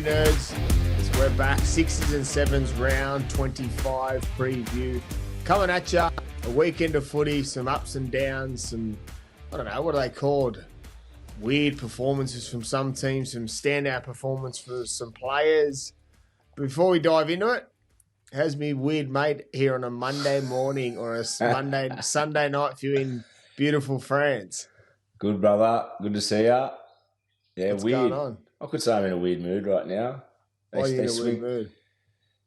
nerds. As we're back, 6s and 7s round 25 preview. Coming at you, a weekend of footy, some ups and downs, some, I don't know, what are they called? Weird performances from some teams, some standout performance for some players. Before we dive into it, how's me weird mate here on a Monday morning or a Sunday night for you in beautiful France? Good, brother. Good to see ya. Yeah, What's weird. going on? I could say I'm in a weird mood right now. Why are you in a weird mood?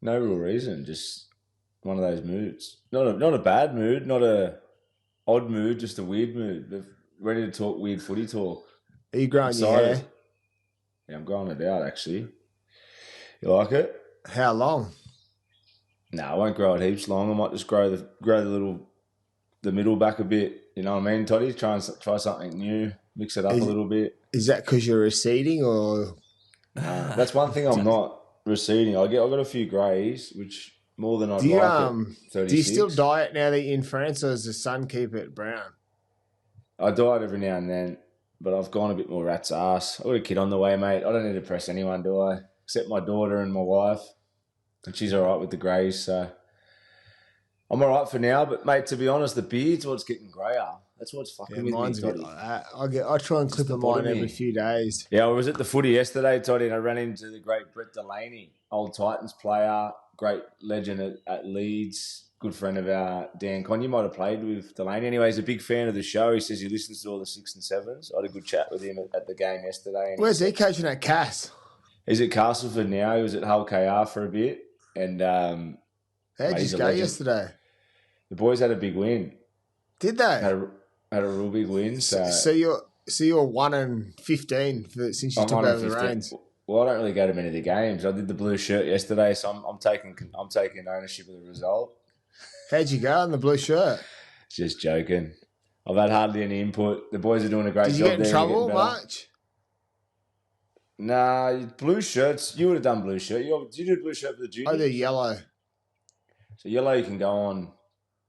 No real reason, just one of those moods. Not a bad mood, not a odd mood, just a weird mood. They're ready to talk weird footy talk. Are you growing your hair? Yeah, I'm growing it out, actually. You like it? How long? No, I won't grow it heaps long. I might just grow the middle back a bit. You know what I mean, Toddy? Try something new, mix it up a little bit. Is that because you're receding, or? That's one thing I'm not receding. I got a few greys, which more than I'd like at 36. Do you still dye it now that you're in France, or does the sun keep it brown? I dye it every now and then, but I've gone a bit more rat's ass. I've got a kid on the way, mate. I don't need to press anyone, do I? Except my daughter and my wife. And she's all right with the greys, so I'm all right for now. But, mate, to be honest, the beard's what's getting greyer. That's what's fucking with mine's me, a bit like that. I try and clip mine every few days. Yeah, I was at the footy yesterday, Toddy, and I ran into the great Brett Delaney, old Titans player, great legend at Leeds, good friend of our Dan Con. You might have played with Delaney. Anyway, he's a big fan of the show. He says he listens to all the 6 and 7s. I had a good chat with him at the game yesterday. Where's he coaching at Cass? He's at Castleford now. He was at Hull KR for a bit. And how'd you go yesterday? The boys had a big win. Did they? Had a real big win. So you're 1-15 since you took over the reins. Well, I don't really go to many of the games. I did the blue shirt yesterday, so I'm taking ownership of the result. How'd you go in the blue shirt? Just joking. I've had hardly any input. The boys are doing a great job. Did you get in trouble much? Nah, blue shirts. You would have done blue shirt. Did you do blue shirt for the juniors? I do yellow. So yellow you can go on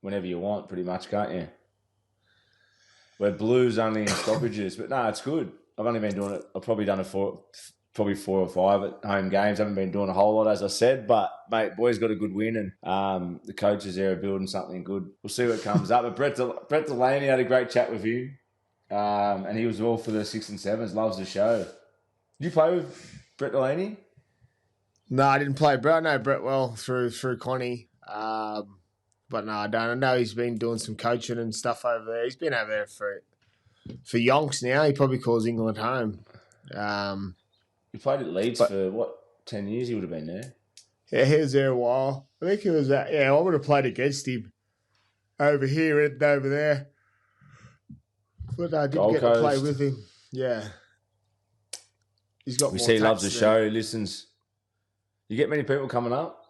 whenever you want, pretty much, can't you? Where blue's only in stoppages, but no, it's good. I've only been doing it. I've probably done it for probably 4 or 5 at home games. I haven't been doing a whole lot, as I said, but mate, boys got a good win, and the coaches there are building something good. We'll see what comes up. But Brett Delaney had a great chat with you, and he was all for the 6 and 7s. Loves the show. Did you play with Brett Delaney? No, I didn't play Brett. I know Brett well through Connie. But no, I don't. I know he's been doing some coaching and stuff over there. He's been over there for yonks now. He probably calls England home. He played at Leeds for, 10 years he would have been there? Yeah, he was there a while. I think he was that. Yeah, I would have played against him over here and over there. But I didn't get to play with him. Yeah. He's got more. He loves the show. He listens. You get many people coming up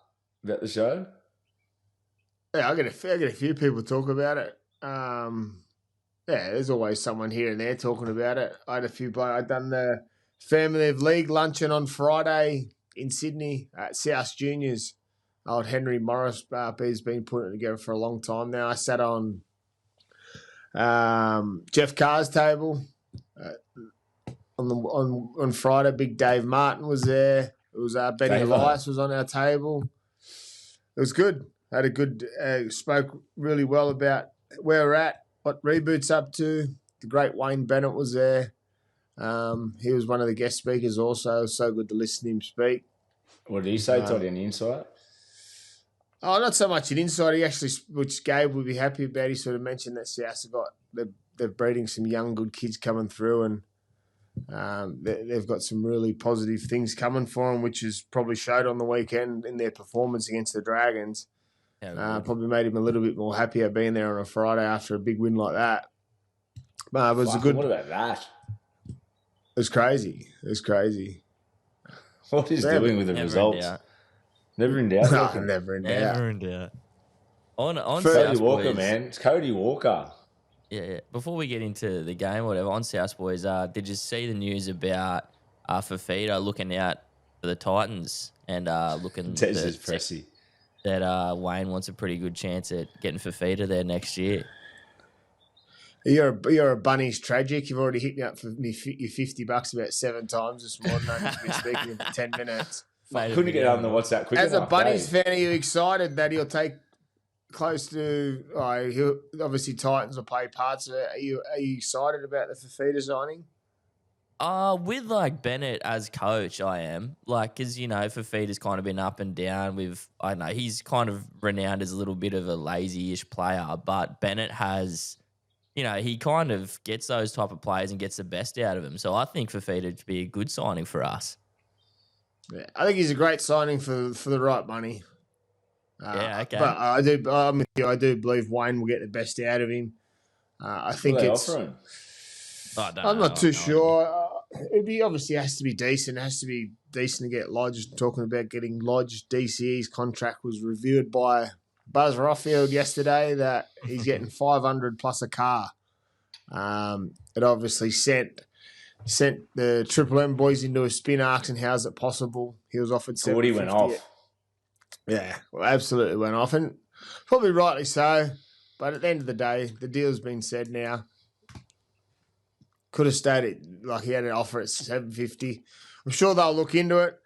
about the show? Yeah, I get a few people talk about it. Yeah, there's always someone here and there talking about it. I had a few. I'd done the Family of League luncheon on Friday in Sydney at South Juniors. Old Henry Morris has been putting it together for a long time now. I sat on Jeff Carr's table on Friday. Big Dave Martin was there. It was Benny Elias was on our table. It was good. Had a good, spoke really well about where we're at, what Reboot's up to. The great Wayne Bennett was there. He was one of the guest speakers also. It was so good to listen to him speak. What did he say, Toddy, on the insight? Oh, not so much an insight. He actually, which Gabe would be happy about, he sort of mentioned that South they're breeding some young, good kids coming through, and they've got some really positive things coming for them, which is probably showed on the weekend in their performance against the Dragons. Yeah, probably made him a little bit more happier being there on a Friday after a big win like that. But it was a good. What about that? It was crazy. What he's doing with the results? Never in doubt. No, never in doubt. On Cody South Walker, Boys, man. It's Cody Walker. Yeah. Before we get into the game or whatever, on South Boys, did you see the news about Fifita looking out for the Titans and looking Tez's Pressy? That Wayne wants a pretty good chance at getting Fifita there next year. You're a Bunnies tragic. You've already hit me up for your $50 about 7 times this morning. I've just been speaking for 10 minutes. Made a Couldn't get video on the of it. WhatsApp quick As enough. a Bunnies fan, are you excited that he'll take close to? Obviously, Titans will play parts of it. Are you excited about the Fifita signing? With like Bennett as coach, I am because Fifita's kind of been up and down. I don't know, he's kind of renowned as a little bit of a lazy-ish player, but Bennett has, he kind of gets those type of players and gets the best out of them. So I think Fifita to be a good signing for us. Yeah, I think he's a great signing for the right money. Yeah, okay. But I'm with you. I do believe Wayne will get the best out of him. I think What are they it's. offering? I'm not too sure. It obviously has to be decent. It has to be decent to get lodged. Talking about getting lodged, DCE's contract was reviewed by Buzz Rothfield yesterday that he's getting 500 plus a car. It obviously sent the Triple M boys into a spin, asking how's it possible. He was offered 750. He went off. Yeah, well, absolutely went off, and probably rightly so. But at the end of the day, the deal's been said now. Could have stayed like he had an offer at 750. I'm sure they'll look into it,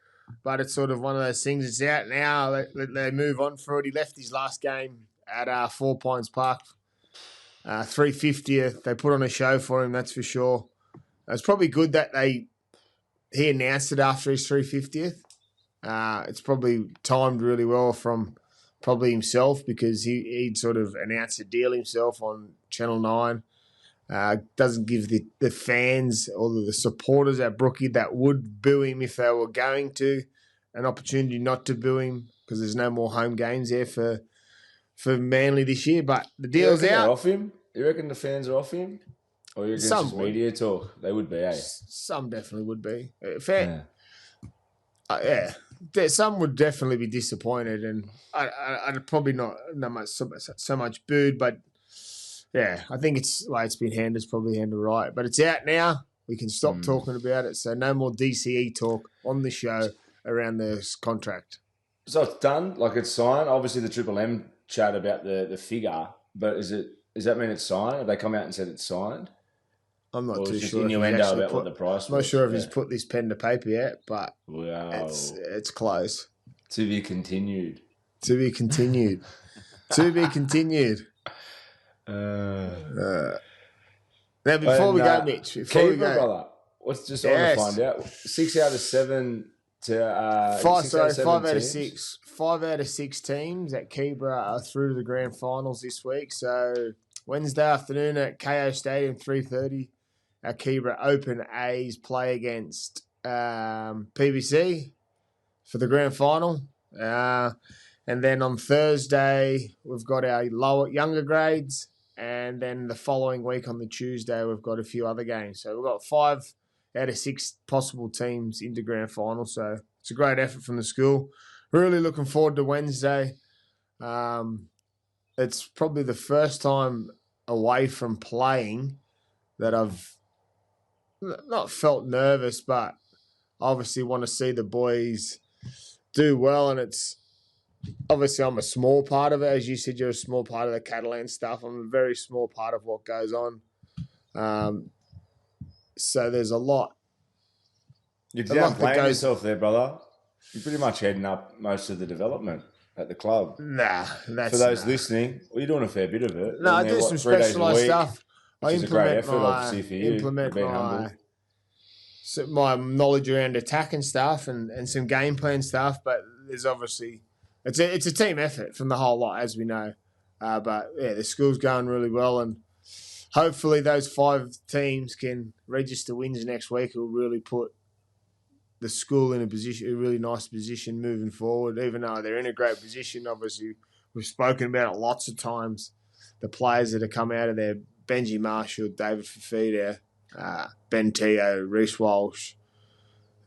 but it's sort of one of those things. It's out now. They move on for it. He left his last game at 4 Pines Park, 350th. They put on a show for him, that's for sure. It's probably good that he announced it after his 350th. It's probably timed really well from probably himself because he'd sort of announced the deal himself on Channel 9. Doesn't give the fans or the supporters at Brookie that would boo him if they were going to an opportunity not to boo him because there's no more home games there for Manly this year. But the deal's out. Off him? You reckon the fans are off him? Or you reckon it's just media talk? They would be, eh? Some definitely would be. Some would definitely be disappointed, and I'd probably not so much booed, but yeah, I think it's like it's been handed. It's probably handled right, but it's out now. We can stop talking about it. So no more DCE talk on the show around this contract. So it's done, like it's signed. Obviously, the Triple M chat about the figure, but does that mean it's signed? Have they come out and said it's signed? I'm not too sure. Innuendo about what the price was. I'm not sure if he's put this pen to paper yet, but wow, it's close. To be continued. To be continued. To be continued. Now, before we go, Mitch, brother, what's just on to find out? 6 out of 7 to 5 out of 6. 5 out of 6 teams at Keebra are through to the grand finals this week. So Wednesday afternoon at KO Stadium, 3:30, at Keebra Open A's play against PBC for the grand final. And then on Thursday, we've got our younger grades. And then the following week on the Tuesday, we've got a few other games. So we've got 5 out of 6 possible teams into grand final. So it's a great effort from the school. Really looking forward to Wednesday. It's probably the first time away from playing that I've not felt nervous, but obviously want to see the boys do well. And it's obviously I'm a small part of it. As you said, you're a small part of the Catalan stuff. I'm a very small part of what goes on. So there's a lot. You're downplaying yourself there, brother. You're pretty much heading up most of the development at the club. Nah, that's for those listening. Well, you're doing a fair bit of it. No, I do some specialised stuff. I implement my knowledge around attack and stuff, and some game plan stuff. But there's obviously it's a team effort from the whole lot, as we know. But yeah, the school's going really well, and hopefully those 5 teams can register wins next week. It will really put the school in a really nice position moving forward. Even though they're in a great position, obviously we've spoken about it lots of times. The players that have come out of there: Benji Marshall, David Fifita, Ben Teo, Reece Walsh.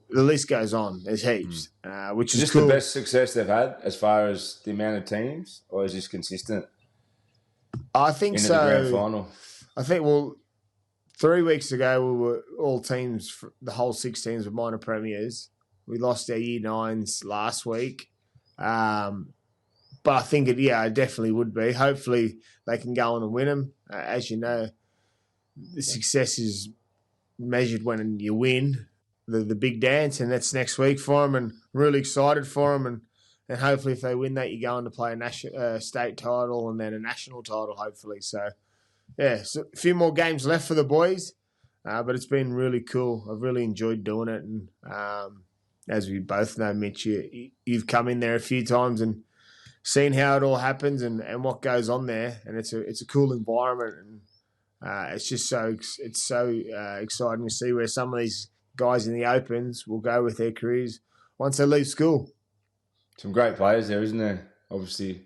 The list goes on. There's heaps, which is just cool. The best success they've had as far as the amount of teams, or is this consistent? I think into so. The grand final. I think 3 weeks ago, we were all teams, the whole 6 teams were minor premiers. We lost our year 9s last week. But I think it definitely would be. Hopefully they can go on and win them. As you know, the success is measured when you win the big dance, and that's next week for them. And I'm really excited for them, and hopefully if they win that, you go on to play a national state title and then a national title, hopefully. So yeah, so a few more games left for the boys, but it's been really cool. I've really enjoyed doing it, and as we both know, Mitch, you've come in there a few times and seen how it all happens and what goes on there, and it's a cool environment, and it's just so exciting to see where some of these guys in the Opens will go with their careers once they leave school. Some great players there, isn't there? Obviously,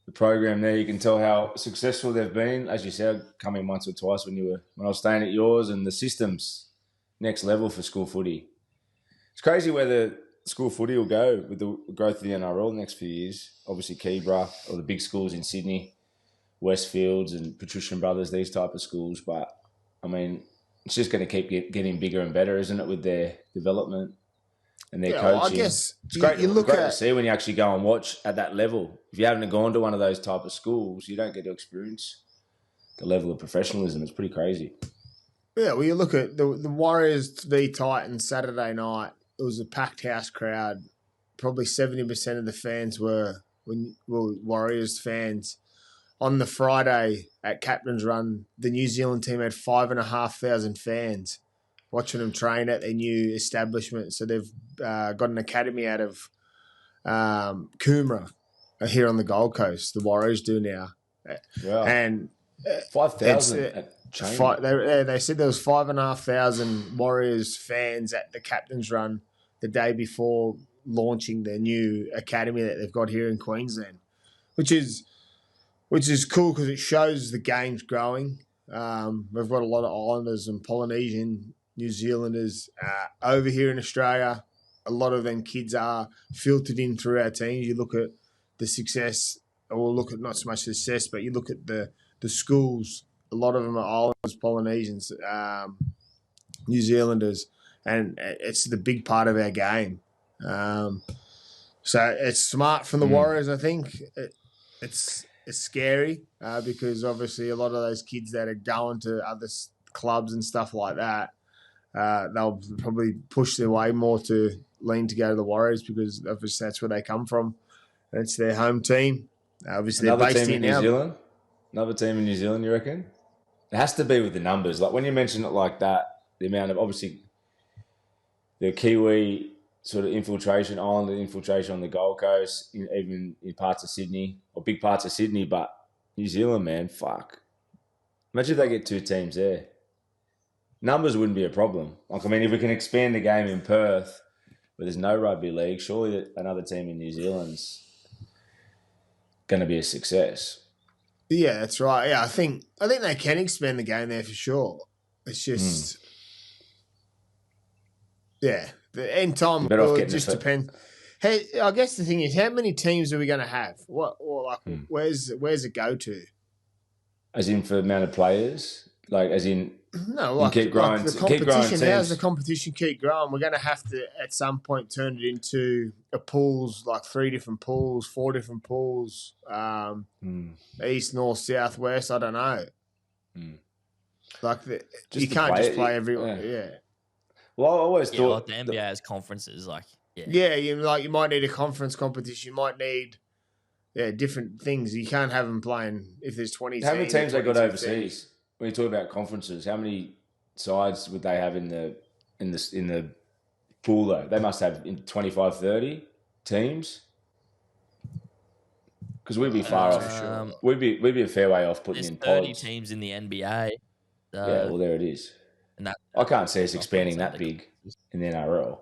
the program there, you can tell how successful they've been. As you said, come in once or twice when I was staying at yours, and the system's next level for school footy. It's crazy where the school footy will go with the growth of the NRL the next few years. Obviously, Keebra, or the big schools in Sydney, Westfields and Patrician Brothers, these type of schools. But, I mean, it's just going to keep getting bigger and better, isn't it, with their development and their coaching? Well, I guess it's great, great to see when you actually go and watch at that level. If you haven't gone to one of those type of schools, you don't get to experience the level of professionalism. It's pretty crazy. Yeah, well, you look at the Warriors v Titans Saturday night. It was a packed house crowd. Probably 70% of the fans were Warriors fans. On the Friday at Captain's Run, the New Zealand team had 5,500 fans watching them train at their new establishment. So they've got an academy out of Coomera here on the Gold Coast. The Warriors do now. Wow. And 5,000 they said there was 5,500 Warriors fans at the Captain's Run the day before launching their new academy that they've got here in Queensland, which is cool because it shows the game's growing. We've got a lot of Islanders and Polynesian New Zealanders over here in Australia. A lot of them kids are filtered in through our teams. You look at the success, or look at not so much success, but you look at the schools. A lot of them are Islanders, Polynesians, New Zealanders, and it's the big part of our game. So it's smart from the Warriors, I think. It's scary because obviously a lot of those kids that are going to other clubs and stuff like that, they'll probably push their way more to lean to go to the Warriors because obviously that's where they come from. It's their home team. Obviously, another they're based team in New now. Zealand. Another team in New Zealand, you reckon? It has to be with the numbers. Like when you mention it like that, the amount of obviously the Kiwi sort of infiltration, Islander infiltration on the Gold Coast, even in parts of Sydney or big parts of Sydney, but New Zealand, man, fuck. Imagine if they get two teams there. Numbers wouldn't be a problem. Like, I mean, if we can expand the game in Perth, where there's no rugby league, surely another team in New Zealand's going to be a success. Yeah, that's right. Yeah, I think they can expand the game there for sure. It's just, yeah, the end time will it just depends. Hey, I guess the thing is, how many teams are we going to have? Where's it go to? As in for the amount of players, like as in no, like keep growing. The competition. How's the competition keep growing? We're going to have to at some point turn it into a pools, like 3 different pools, 4 different pools, east, north, south, west. I don't know. Like you can't just play everyone. Yeah. Well, I always thought like the NBA has conferences, like you might need a conference competition. You might need different things. You can't have them playing if there's 20. How many teams they got overseas? When you talk about conferences, how many sides would they have in the pool though? They must have 25, 30 teams. Because we'd be far off. Sure. We'd be a fair way off putting in pods. 30 teams in the NBA. Yeah, well, there it is. And I can't see us expanding that big in the NRL.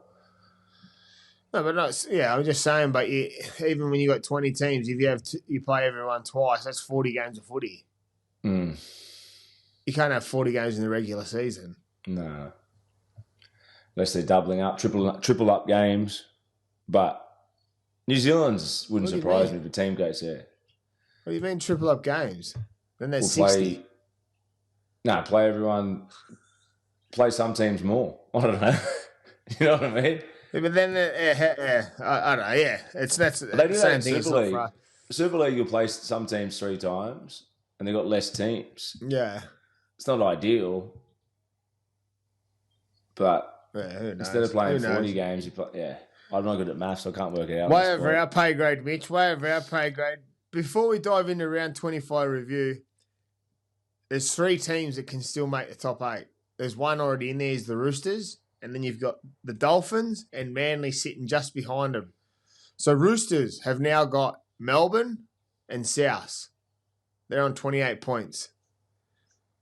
No, but no, I'm just saying. But even when you got 20 teams, if you play everyone twice, that's 40 games of footy. You can't have 40 games in the regular season. No, unless they're doubling up, triple up games. But New Zealand's wouldn't surprise me if a team goes there. What do you mean triple up games? Then there's 60. Play everyone. Play some teams more. I don't know. You know what I mean? Yeah, but then, I don't know. Yeah, that's they do the that same in thing. Super League. Super League, you'll play some teams 3 times, and they've got less teams. Yeah. it's not ideal, but Yeah, who knows? instead of playing Who 40 knows? games, I'm not good at maths, so I can't work it out. Way over our pay grade, Mitch. Way over our pay grade. Before we dive into round 25 review, there's 3 teams that can still make the top 8. There's one already in there, is the Roosters, and then you've got the Dolphins and Manly sitting just behind them. So Roosters have now got Melbourne and South. They're on 28 points.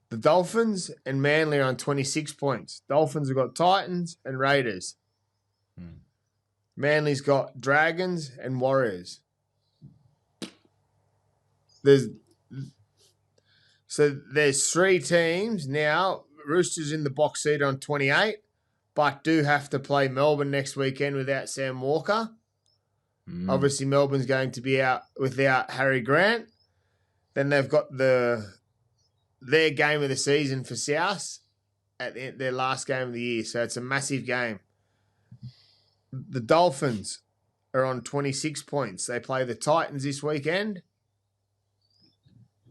The Dolphins and Manly are on 26 points. Dolphins have got Titans and Raiders. Manly's got Dragons and Warriors. There's 3 teams now. Roosters in the box seat on 28, but do have to play Melbourne next weekend without Sam Walker. Obviously, Melbourne's going to be out without Harry Grant. Then they've got their game of the season for South at their last game of the year. So it's a massive game. The Dolphins are on 26 points. They play the Titans this weekend.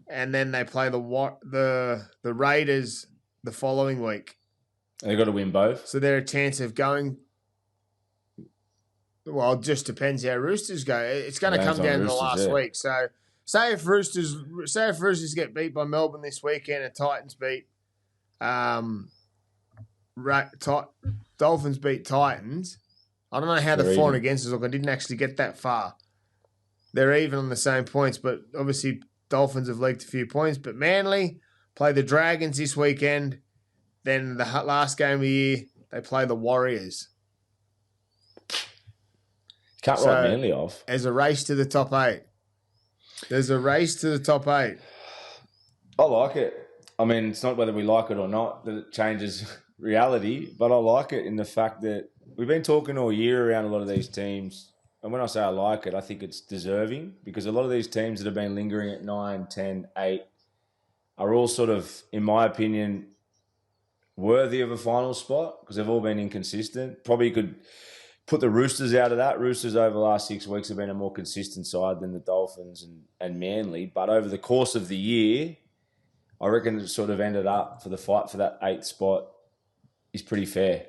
And then they play the Raiders the following week. They've got to win both. So they're a chance of going. Well, it just depends how Roosters go. It's going to come down to the last week. So say if Roosters get beat by Melbourne this weekend and Titans beat Dolphins beat Titans. I don't know how the for and against is look. I didn't actually get that far. They're even on the same points, but obviously Dolphins have leaked a few points. But Manly play the Dragons this weekend. Then the last game of the year, they play the Warriors. Can't write Manly off. There's a race to the top 8. There's a race to the top 8. I like it. I mean, it's not whether we like it or not that it changes reality, but I like it in the fact that we've been talking all year around a lot of these teams. And when I say I like it, I think it's deserving because a lot of these teams that have been lingering at 9, 10, 8 are all sort of, in my opinion, worthy of a final spot because they've all been inconsistent. Probably could put the Roosters out of that. Roosters over the last 6 weeks have been a more consistent side than the Dolphins and Manly. But over the course of the year, I reckon it sort of ended up for the fight for that 8th spot is pretty fair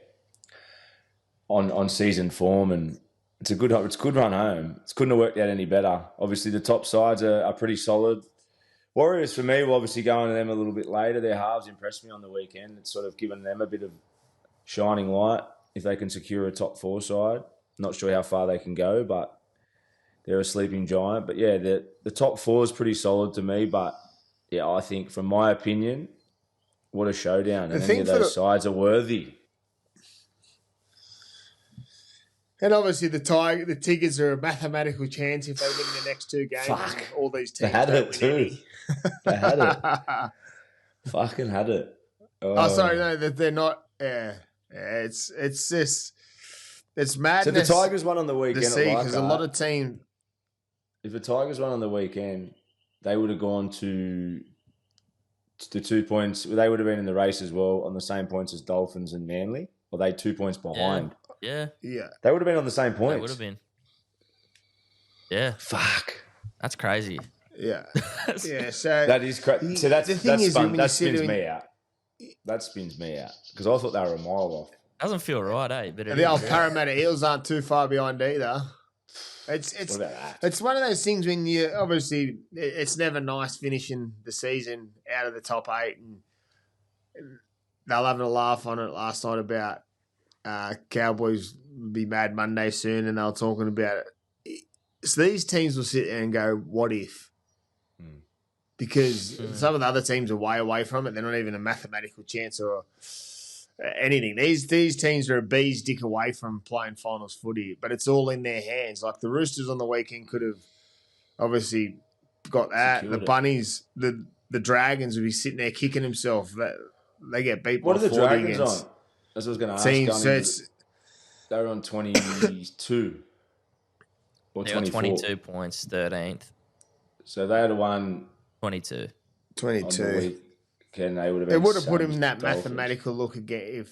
on season form, and it's a good run home. It couldn't have worked out any better. Obviously, the top sides are pretty solid. Warriors, for me, will obviously go into them a little bit later. Their halves impressed me on the weekend. It's sort of given them a bit of shining light if they can secure a top 4 side. Not sure how far they can go, but they're a sleeping giant. But, yeah, the top 4 is pretty solid to me. But, yeah, I think, from my opinion, what a showdown. And any of those sides are worthy. And obviously the Tigers are a mathematical chance if they win the next 2 games. Fuck. All these teams they had it too. They had it. Fucking had it. Oh, sorry, no, they're not. Yeah, it's just it's madness. So the Tigers won on the weekend. Because a lot of teams. If the Tigers won on the weekend, they would have gone to the 2 points. They would have been in the race as well on the same points as Dolphins and Manly. Or they 2 points behind. Yeah. They would have been on the same points. They would have been. Yeah. Fuck. That's crazy. Yeah. Yeah. So that is crazy. So that spins me out. That spins me out because I thought they were a mile off. Doesn't feel right, eh? But the old Parramatta Eels aren't too far behind either. It's what about that? It's one of those things when you obviously it's never nice finishing the season out of the top 8, and they'll have a laugh on it last night about Cowboys be Mad Monday soon, and they were talking about it. So these teams will sit there and go, "What if?" Because some of the other teams are way away from it. They're not even a mathematical chance or anything. These teams are a bee's dick away from playing finals footy, but it's all in their hands. Like the Roosters on the weekend could have obviously got that. The Bunnies, the Dragons would be sitting there kicking themselves. They get beat by 40 against. What are the Dragons on? That's what I was going to ask. Teams, they were on 22 or 24. 22 points, 13th. So they had won 22. 22. They would have. It would have put him in that mathematical look again.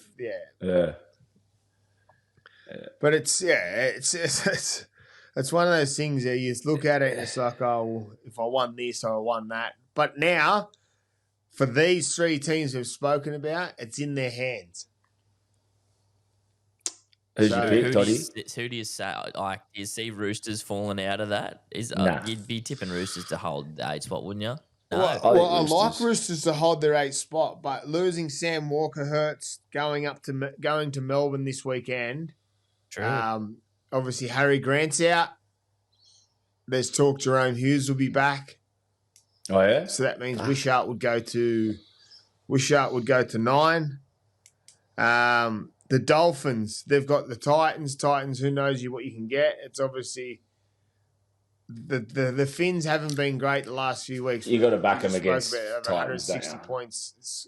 Yeah. But it's one of those things that you just look at it and it's like, oh, well, if I won this or I won that. But now, for these three teams we've spoken about, it's in their hands. Who's your pick, Toddy? Who do you say? Like, do you see Roosters falling out of that? Nah. You'd be tipping Roosters to hold the 8 spot, wouldn't you? No. Well, I like Roosters to hold their 8 spot, but losing Sam Walker hurts. Going to Melbourne this weekend. True. Obviously, Harry Grant's out. There's talk Jerome Hughes will be back. Oh yeah. So that means Wishart would go to 9. The Dolphins, they've got the Titans. Titans, who knows what you can get? It's obviously the Finns haven't been great the last few weeks. You got to back them against Titans, 160 points.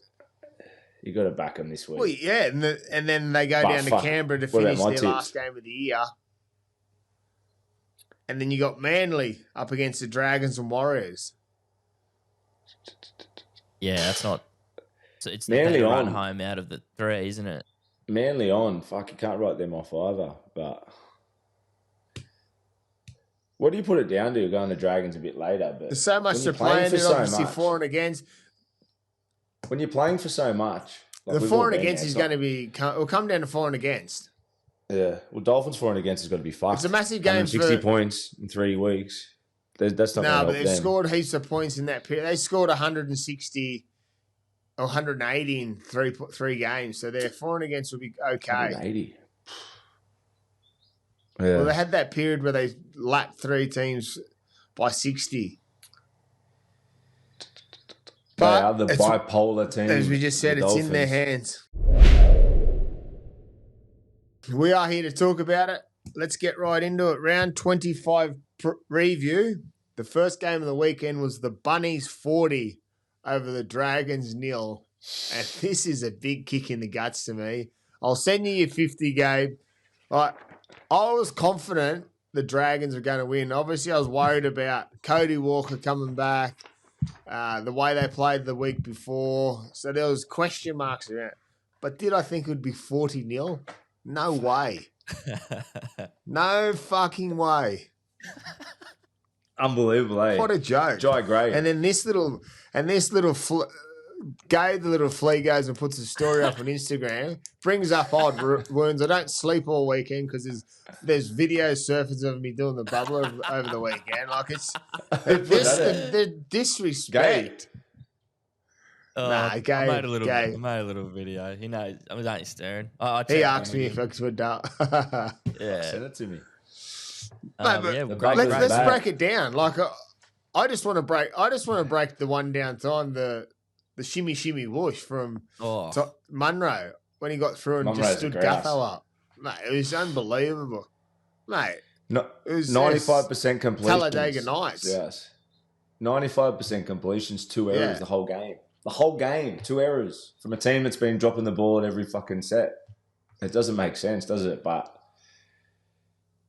You got to back them this week. Well, yeah, and then they go down to Canberra to finish their last game of the year. And then you got Manly up against the Dragons and Warriors. Yeah, that's not. So it's the Manly run on home out of the 3, isn't it? Manly on. Fuck, you can't write them off either. But what do you put it down to? Going to Dragons a bit later, but there's so much to play in it. Obviously, for and against. When you're playing for so much, the for and against is going to be. It'll come down to for and against. Yeah, well, Dolphins for and against has got to be fucked. It's a massive game. 60 points in 3 weeks. That's not. No, but they've scored heaps of points in that period. They scored 160 or 180 in three games, so their for and against will be okay. 180. Yeah. Well, they had that period where they lapped 3 teams by 60. But they are the bipolar team. As we just said, it's in their hands. We are here to talk about it. Let's get right into it. Round 25 review. The first game of the weekend was the Bunnies 40 over the Dragons 0. And this is a big kick in the guts to me. I'll send you your 50, Gabe. I was confident the Dragons were going to win. Obviously, I was worried about Cody Walker coming back, the way they played the week before. So there was question marks around. But did I think it would be 40-0? No way. No fucking way. Unbelievable, eh? What a joke. Jai Gray. And then Gabe, the little flea, goes and puts a story up on Instagram, brings up odd wounds. I don't sleep all weekend because there's video surfers of me doing the bubble over the weekend. Like, it's the disrespect. I made a little video. He knows. I was only staring. He asked me if I could. Yeah, send it to me. Let's break it down. Like, I just want to break the one down time. The shimmy whoosh from Munro when he got through and Munro's just stood Gutho up. Mate, it was unbelievable. Mate, no, it was 95% completion. Talladega Nights. Yes, 95% completions, 2 errors the whole game. The whole game, 2 errors from a team that's been dropping the ball every fucking set. It doesn't make sense, does it? But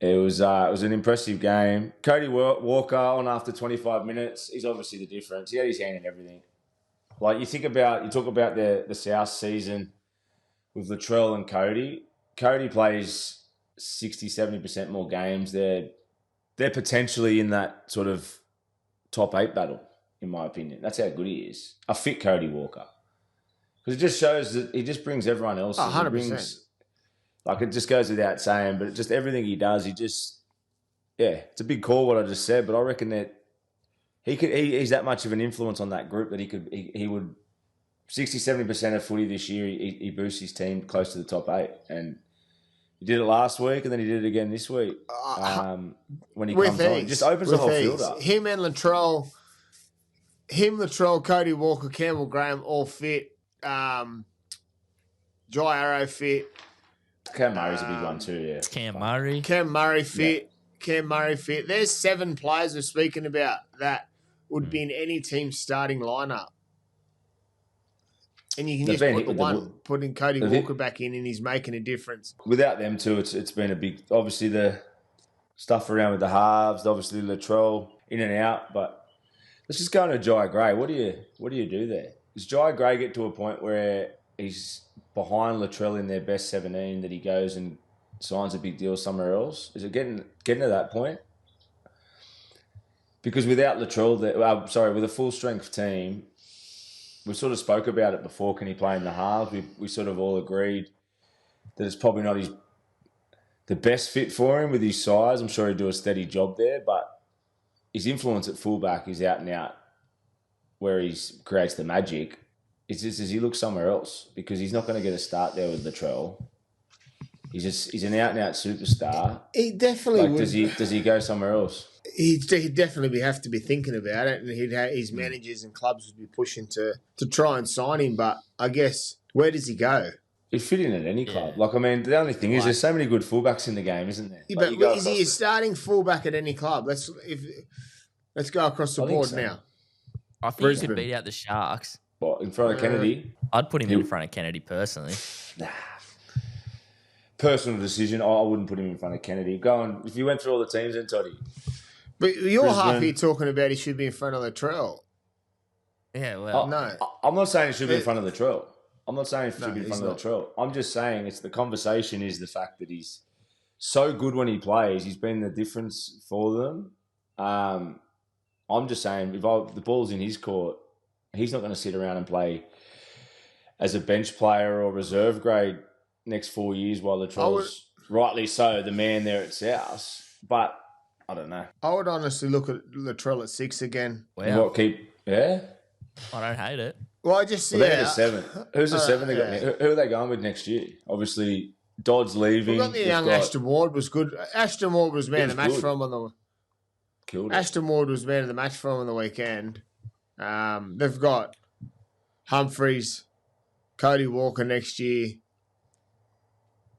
it was an impressive game. Cody Walker on after 25 minutes. He's obviously the difference. He had his hand in everything. Like, you talk about the South season with Latrell and Cody. Cody plays 60, 70% more games. They're potentially in that sort of top 8 battle, in my opinion. That's how good he is. I fit Cody Walker. Because it just shows that he just brings everyone else. 100%. Like, it just goes without saying, but just everything he does, it's a big call what I just said, but I reckon that he's that much of an influence on that group that he would 60, 70% of footy this year, he boosts his team close to the top 8. And he did it last week, and then he did it again this week. When he comes on, he just opens the whole field up. Him and Latrell, Cody Walker, Campbell Graham, all fit. Jai Arrow fit. Cam Murray's a big one too, yeah. Cam Murray fit. Yeah. Cam Murray fit. There's 7 players we're speaking about that would be in any team's starting lineup. And you can just put the one, putting Cody Walker back in, and he's making a difference. Without them too, it's been a big, obviously the stuff around with the halves, obviously Latrell in and out, but let's just go into Jai Gray. What do you do there? Does Jai Gray get to a point where he's behind Latrell in their best 17 that he goes and signs a big deal somewhere else? Is it getting to that point? Because without Latrell, with a full strength team, we sort of spoke about it before. Can he play in the halves? We sort of all agreed that it's probably not the best fit for him with his size. I'm sure he'd do a steady job there, but his influence at fullback is out and out where he creates the magic. It's just as he looks somewhere else because he's not going to get a start there with Latrell. He's an out and out superstar. He definitely would. Does he go somewhere else? He'd definitely have to be thinking about it, and his managers and clubs would be pushing to try and sign him. But I guess where does he go? He'd fit in at any club. Like, I mean, the only thing is there's so many good fullbacks in the game, isn't there? Yeah, but is he a starting fullback at any club? Let's go across the board now. I think he could beat out the Sharks. What, in front of Kennedy? I'd put him in front of Kennedy personally. Nah. Personal decision. I wouldn't put him in front of Kennedy. If you went through all the teams then, Toddy. But you're half here talking about he should be in front of Latrell. Yeah, well. No. I'm not saying he should be in front of Latrell. I'm not saying he should be in front of Latrell. I'm just saying the conversation is the fact that he's so good when he plays. He's been the difference for them. I'm just saying if the ball's in his court, he's not going to sit around and play as a bench player or reserve grade next 4 years while Latrell's rightly so the man there at South. But I don't know. I would honestly look at Latrell at 6 again. Wow. Yeah? I don't hate it. Well, I just see they're the 7. Who's the 7 they got? Who are they going with next year? Obviously, Dodd's leaving. We got the young Ashton Ward was good. Ashton Ward was man of the match for him on the. Killed it. Ashton Ward was man of the match for him on the weekend. They've got Humphreys, Cody Walker next year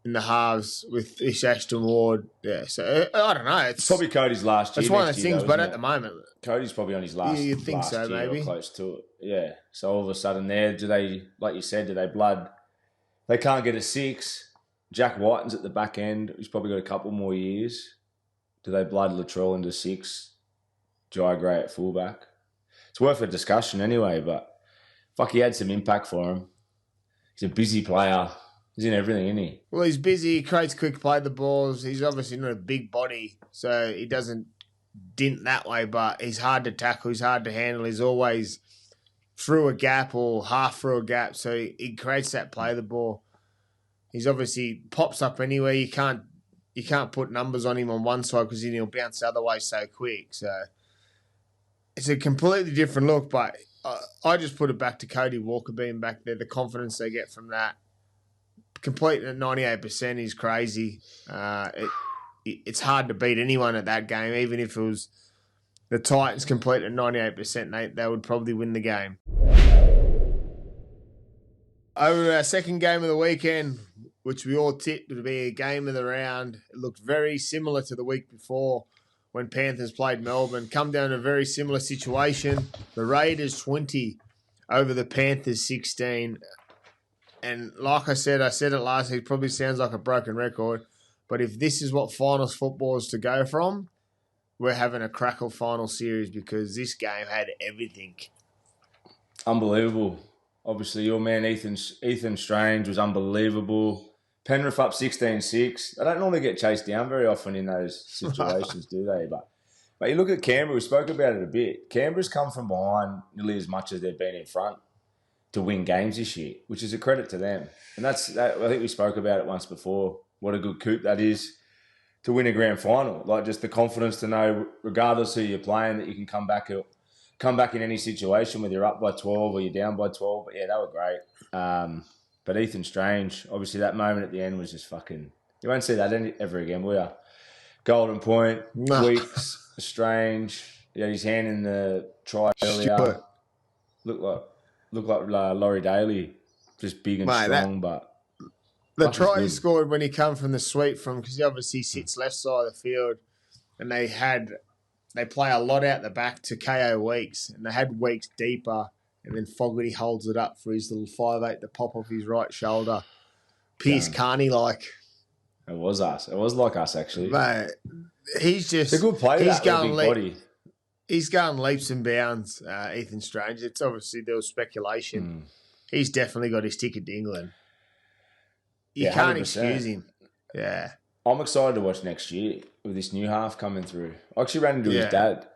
in the halves with Ish Ashton Ward. Yeah, so I don't know. It's probably Cody's last year. It's one of those things, but at the moment, Cody's probably on his last. You'd think last so, year maybe or close to it. Yeah. So all of a sudden, do they, like you said, do they blood? They can't get a 6. Jack Whiten's at the back end. He's probably got a couple more years. Do they blood Latrell into 6? Jai Gray at fullback. It's worth a discussion anyway, but fuck, he had some impact for him. He's a busy player. He's in everything, isn't he? Well, he's busy. He creates quick play the balls. He's obviously not a big body, so he doesn't dint that way, but he's hard to tackle. He's hard to handle. He's always through a gap or half through a gap, so he creates that play the ball. He's obviously pops up anywhere. You can't put numbers on him on one side because then he'll bounce the other way so quick. So it's a completely different look, but I just put it back to Cody Walker being back there, the confidence they get from that. Completing at 98% is crazy. It's hard to beat anyone at that game, even if it was the Titans complete at 98%, they would probably win the game. Over our second game of the weekend, which we all tipped would be a game of the round, it looked very similar to the week before when Panthers played Melbourne. Come down to a very similar situation. The Raiders 20 over the Panthers 16. And like I said it last week, probably sounds like a broken record, but if this is what finals football is to go from, we're having a crackle final series because this game had everything. Unbelievable. Obviously, your man Ethan Strange was unbelievable. Penrith up 16-6. They don't normally get chased down very often in those situations, do they? But you look at Canberra, we spoke about it a bit. Canberra's come from behind nearly as much as they've been in front to win games this year, which is a credit to them. And I think we spoke about it once before, what a good coup that is to win a grand final. Like, just the confidence to know, regardless who you're playing, that you can come back in any situation, whether you're up by 12 or you're down by 12. But yeah, they were great. But Ethan Strange, obviously that moment at the end was just fucking... You won't see that ever again, will you? Golden Point, Weeks, Strange. He had his hand in the try earlier. Looked like Laurie Daly, just big and strong, but... The try he scored when he come from the sweep because he obviously sits left side of the field, and they play a lot out the back to KO Weeks, and they had Weeks deeper, and then Fogarty holds it up for his little 5'8" to pop off his right shoulder. Pierce Carney like. It was us. It was like us, actually. Mate, he's just... It's a good player, he's going big body. He's going leaps and bounds, Ethan Strange. It's obviously there was speculation. He's definitely got his ticket to England. You can't 100%. Excuse him. Yeah. I'm excited to watch next year with this new half coming through. I actually ran into his dad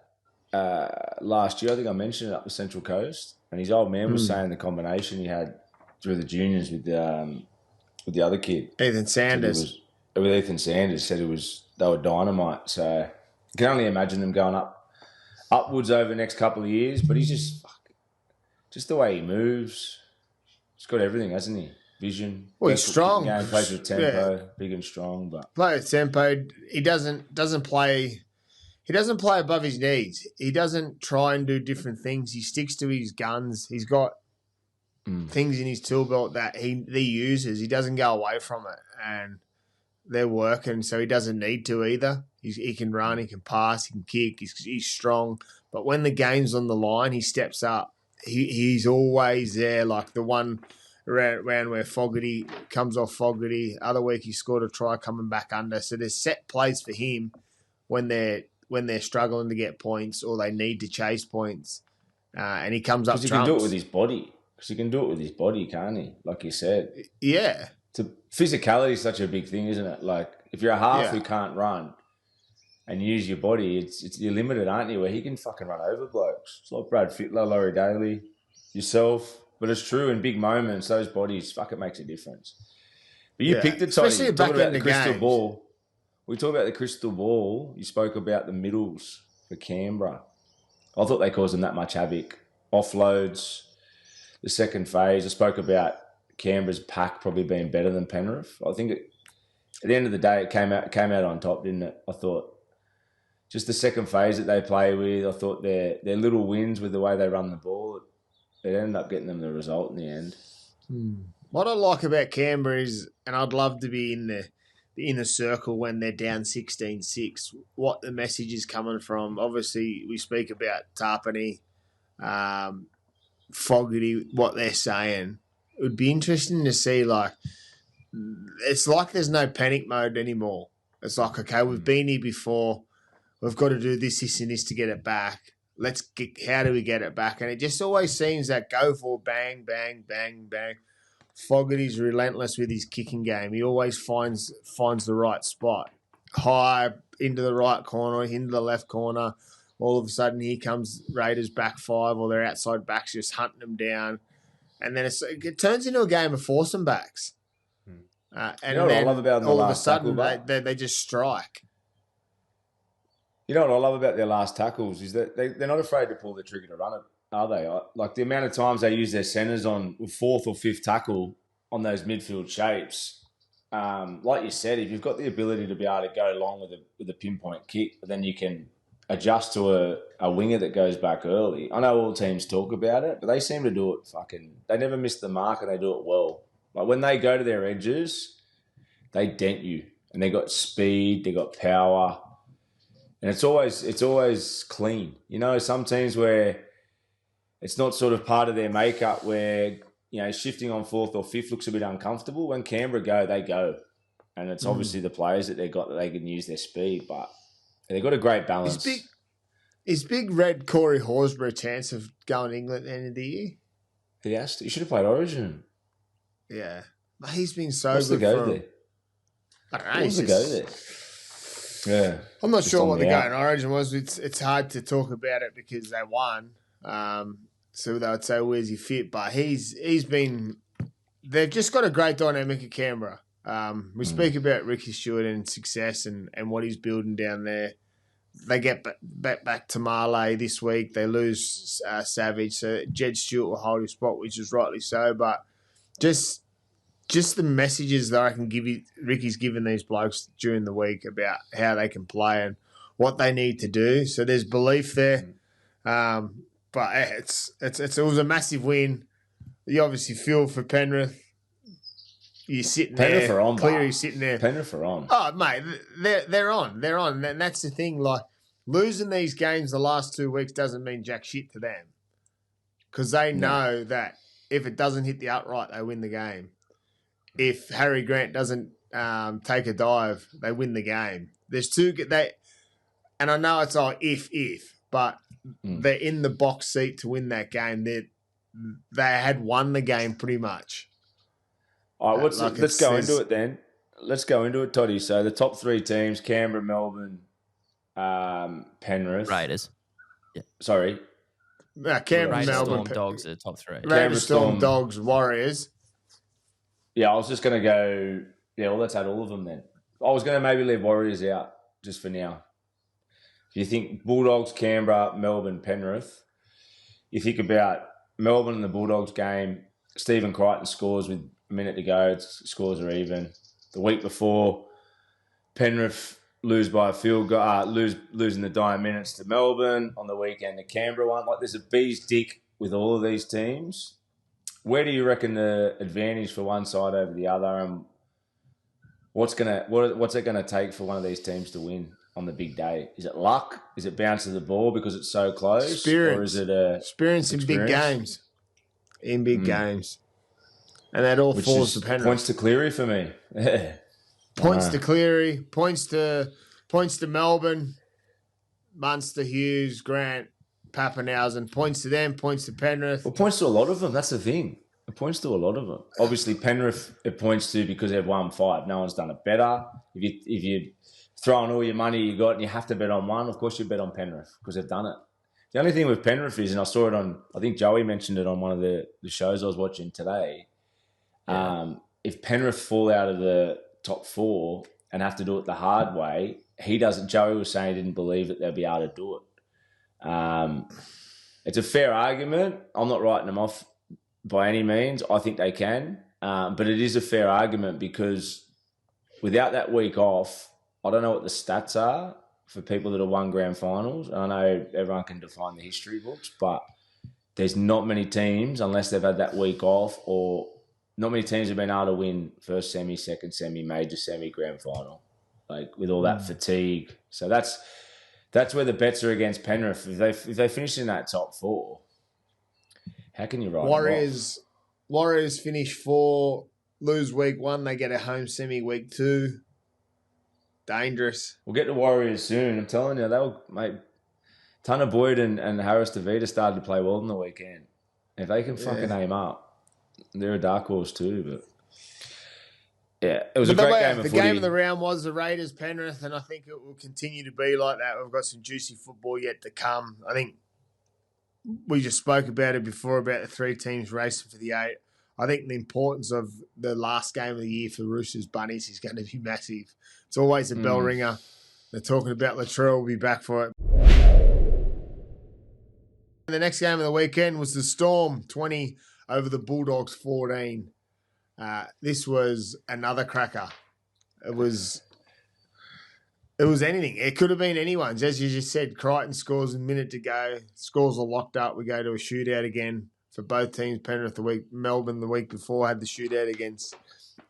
last year. I think I mentioned it up the Central Coast. And his old man was saying the combination he had through the juniors with the other kid, Ethan Sanders. With Ethan Sanders, said they were dynamite. So you can only imagine them going upwards over the next couple of years. But he's just the way he moves. He's got everything, hasn't he? Vision. Well, he's strong. Game, plays with tempo, big and strong. But play with tempo. He doesn't play. He doesn't play above his needs. He doesn't try and do different things. He sticks to his guns. He's got things in his tool belt that he uses. He doesn't go away from it, and they're working, so he doesn't need to either. He can run, he can pass, he can kick. He's strong, but when the game's on the line, he steps up. He's always there, like the one around where Fogarty comes off Fogarty. Other week he scored a try coming back under. So there's set plays for him when they're struggling to get points or they need to chase points, and he comes up. Because he can do it with his body. Because he can do it with his body, can't he? Like you said. Yeah. Physicality is such a big thing, isn't it? Like if you're a half who can't run and use your body, you're limited, aren't you? Where he can fucking run over blokes. It's like Brad Fittler, Laurie Daly, yourself. But it's true in big moments, those bodies, it makes a difference. But you picked it, Toddy. Especially back in the crystal games. Ball. We talk about the crystal ball. You spoke about the middles for Canberra. I thought they caused them that much havoc. Offloads, the second phase. I spoke about Canberra's pack probably being better than Penrith. I think at the end of the day, it came out on top, didn't it? I thought just the second phase that they play with. I thought their little wins with the way they run the ball, it ended up getting them the result in the end. What I like about Canberra is, and I'd love to be in the inner circle when they're down 16-6, what the message is coming from. Obviously, we speak about Tarpany, Fogarty, what they're saying. It would be interesting to see, like, it's like there's no panic mode anymore. It's like, okay, we've been here before. We've got to do this, and this to get it back. How do we get it back? And it just always seems that go for bang, bang, bang, bang. Fogarty's relentless with his kicking game. He always finds the right spot. High, into the right corner, into the left corner. All of a sudden, here comes Raiders back five, or their outside backs just hunting them down. And then it turns into a game of force and backs. And you know what I love about all of a sudden, they just strike. You know what I love about their last tackles is that they're not afraid to pull the trigger to run it, are they? Like the amount of times they use their centres on fourth or fifth tackle on those midfield shapes. Like you said, if you've got the ability to be able to go long with a pinpoint kick, then you can adjust to a winger that goes back early. I know all teams talk about it, but they seem to do it they never miss the mark and they do it well. Like when they go to their edges, they dent you. And they got speed, they got power. And it's always clean. You know, some teams where it's not sort of part of their makeup where, you know, shifting on fourth or fifth looks a bit uncomfortable. When Canberra go, they go. And it's obviously the players that they've got that they can use their speed, but they've got a great balance. Is Big Red Corey Horsburgh a chance of going to England at the end of the year? He has to. He should have played Origin. Yeah. He's been so What's good the go for there? I don't know. What's the go there? Yeah. I'm not sure what the go in Origin was. It's hard to talk about it because they won. So they would say, where's he fit? But he's been – they've just got a great dynamic at Canberra. We speak about Ricky Stewart and success and what he's building down there. They get back to Marley this week. They lose Savage. So Jed Stewart will hold his spot, which is rightly so. But just the messages that I can give you, Ricky's given these blokes during the week about how they can play and what they need to do. So there's belief there. But it was a massive win. You obviously feel for Penrith. You're sitting Penrith there. Are on, Cleary's sitting there. Penrith are on. Oh, mate, they're on. They're on. And that's the thing. Like, losing these games the last 2 weeks doesn't mean jack shit to them. Because they know that if it doesn't hit the upright, they win the game. If Harry Grant doesn't take a dive, they win the game. There's and I know it's all if, but they're in the box seat to win that game. They had won the game pretty much. All right, let's go into it then. Let's go into it, Toddy. So the top three teams, Canberra, Melbourne, Penrith. Raiders. Yeah. Sorry. Canberra, Raiders, Melbourne, Storm, Dogs are the top three. Raiders, Storm, Storm. Dogs, Warriors. Yeah, I was just going to go. Yeah, well, let's add all of them then. I was going to maybe leave Warriors out just for now. If you think Bulldogs, Canberra, Melbourne, Penrith, you think about Melbourne and the Bulldogs game, Stephen Crichton scores with a minute to go. Scores are even. The week before, Penrith lose by a field goal, losing the dying minutes to Melbourne. On the weekend, the Canberra one. Like, there's a bee's dick with all of these teams. Where do you reckon the advantage for one side over the other, and what's it gonna take for one of these teams to win on the big day? Is it luck? Is it bounce of the ball because it's so close? Experience. Or is it experience in big games? In big games. And that all falls to Penrith. Points to Cleary for me. Points to Cleary, points to Melbourne, Munster, Hughes, Grant, Pappenhausen, points to them, points to Penrith. Well, points to a lot of them. That's the thing. It points to a lot of them. Obviously, Penrith, it points to because they've won 5. No one's done it better. If you throw in all your money you got and you have to bet on one, of course you bet on Penrith because they've done it. The only thing with Penrith is, and I saw it on, I think Joey mentioned it on one of the shows I was watching today, if Penrith fall out of the top 4 and have to do it the hard way, Joey was saying he didn't believe that they'll be able to do it. It's a fair argument. I'm not writing them off by any means. I think they can. But it is a fair argument because without that week off, I don't know what the stats are for people that have won grand finals. I know everyone can define the history books, but there's not many teams, unless they've had that week off, or not many teams have been able to win first semi, second semi, major semi, grand final, like with all that fatigue. So that's where the bets are against Penrith. If they finish in that top 4, how can you write Warriors finish 4, lose week 1, they get a home semi week 2. Dangerous. We'll get the Warriors soon. I'm telling you, they'll make Tanner Boyd and Harris Tavita started to play well on the weekend. If they can fucking aim up, they're a dark horse too. But yeah, it was a great game of footy. The game of the round was the Raiders Penrith, and I think it will continue to be like that. We've got some juicy football yet to come. I think we just spoke about it before about the 3 teams racing for the 8. I think the importance of the last game of the year for Roosters Bunnies is going to be massive. It's always a bell ringer. They're talking about Latrell. We'll be back for it. The next game of the weekend was the Storm 20 over the Bulldogs 14. This was another cracker. It was anything. It could have been anyone's. As you just said, Crichton scores a minute to go. Scores are locked up. We go to a shootout again for both teams. Penrith Melbourne the week before had the shootout against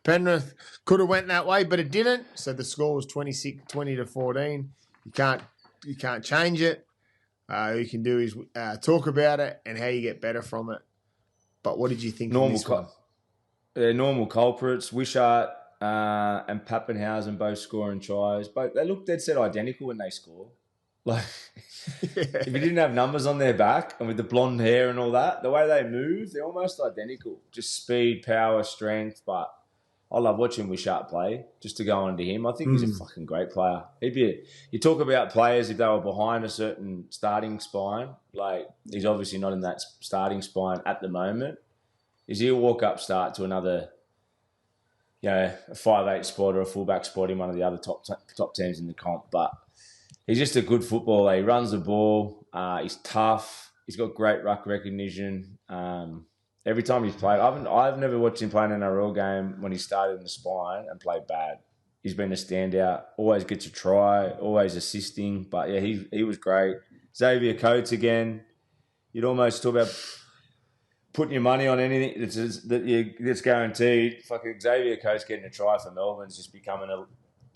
Penrith. Could have went that way, but it didn't. So the score was 20 to 14. You can't change it. All you can do is talk about it and how you get better from it. But what did you think of this one? Normal culprits. Wishart and Pappenhausen both scoring tries. But they look dead set identical when they score. Like, if you didn't have numbers on their back and with the blonde hair and all that, the way they move, they're almost identical. Just speed, power, strength. But I love watching Wishart play, just to go on to him. I think he's a fucking great player. You talk about players if they were behind a certain starting spine, like he's obviously not in that starting spine at the moment. He'll walk up start to another, a 5'8" spot or a fullback spot in one of the other top teams in the comp. But he's just a good footballer. He runs the ball. He's tough. He's got great ruck recognition. Every time he's played, I've never watched him play an NRL game when he started in the spine and played bad. He's been a standout. Always gets a try. Always assisting. But yeah, he was great. Xavier Coates again. You'd almost talk about putting your money on anything that's guaranteed. Fucking Xavier Coates getting a try for Melbourne's just becoming an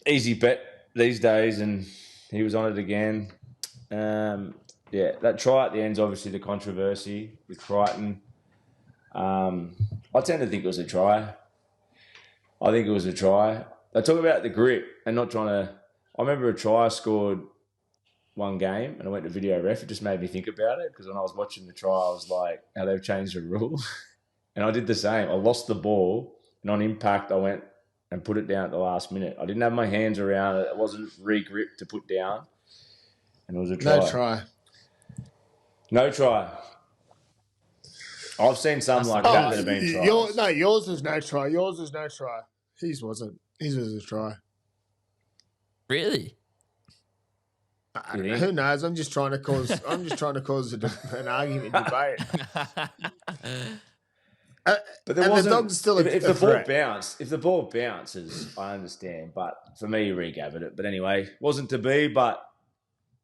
easy bet these days, and he was on it again. That try at the end is obviously the controversy with Crichton. I tend to think it was a try. I think it was a try. They talk about the grip and not trying to... I remember a try I scored one game and I went to video ref. It just made me think about it because when I was watching the try, I was like, how they've changed the rule. And I did the same. I lost the ball and on impact, I went and put it down at the last minute. I didn't have my hands around it. It wasn't re-gripped to put down. And it was a try. No try. No try. I've seen some That's like the that worst. that have been tries. Yours was no try. Yours was no try. His wasn't. His was a try. Really? Who knows? I'm just trying to cause an argument, debate. But there and wasn't. The Dogs still if the ball bounces, I understand. But for me, you re-gathered it. But anyway, wasn't to be. But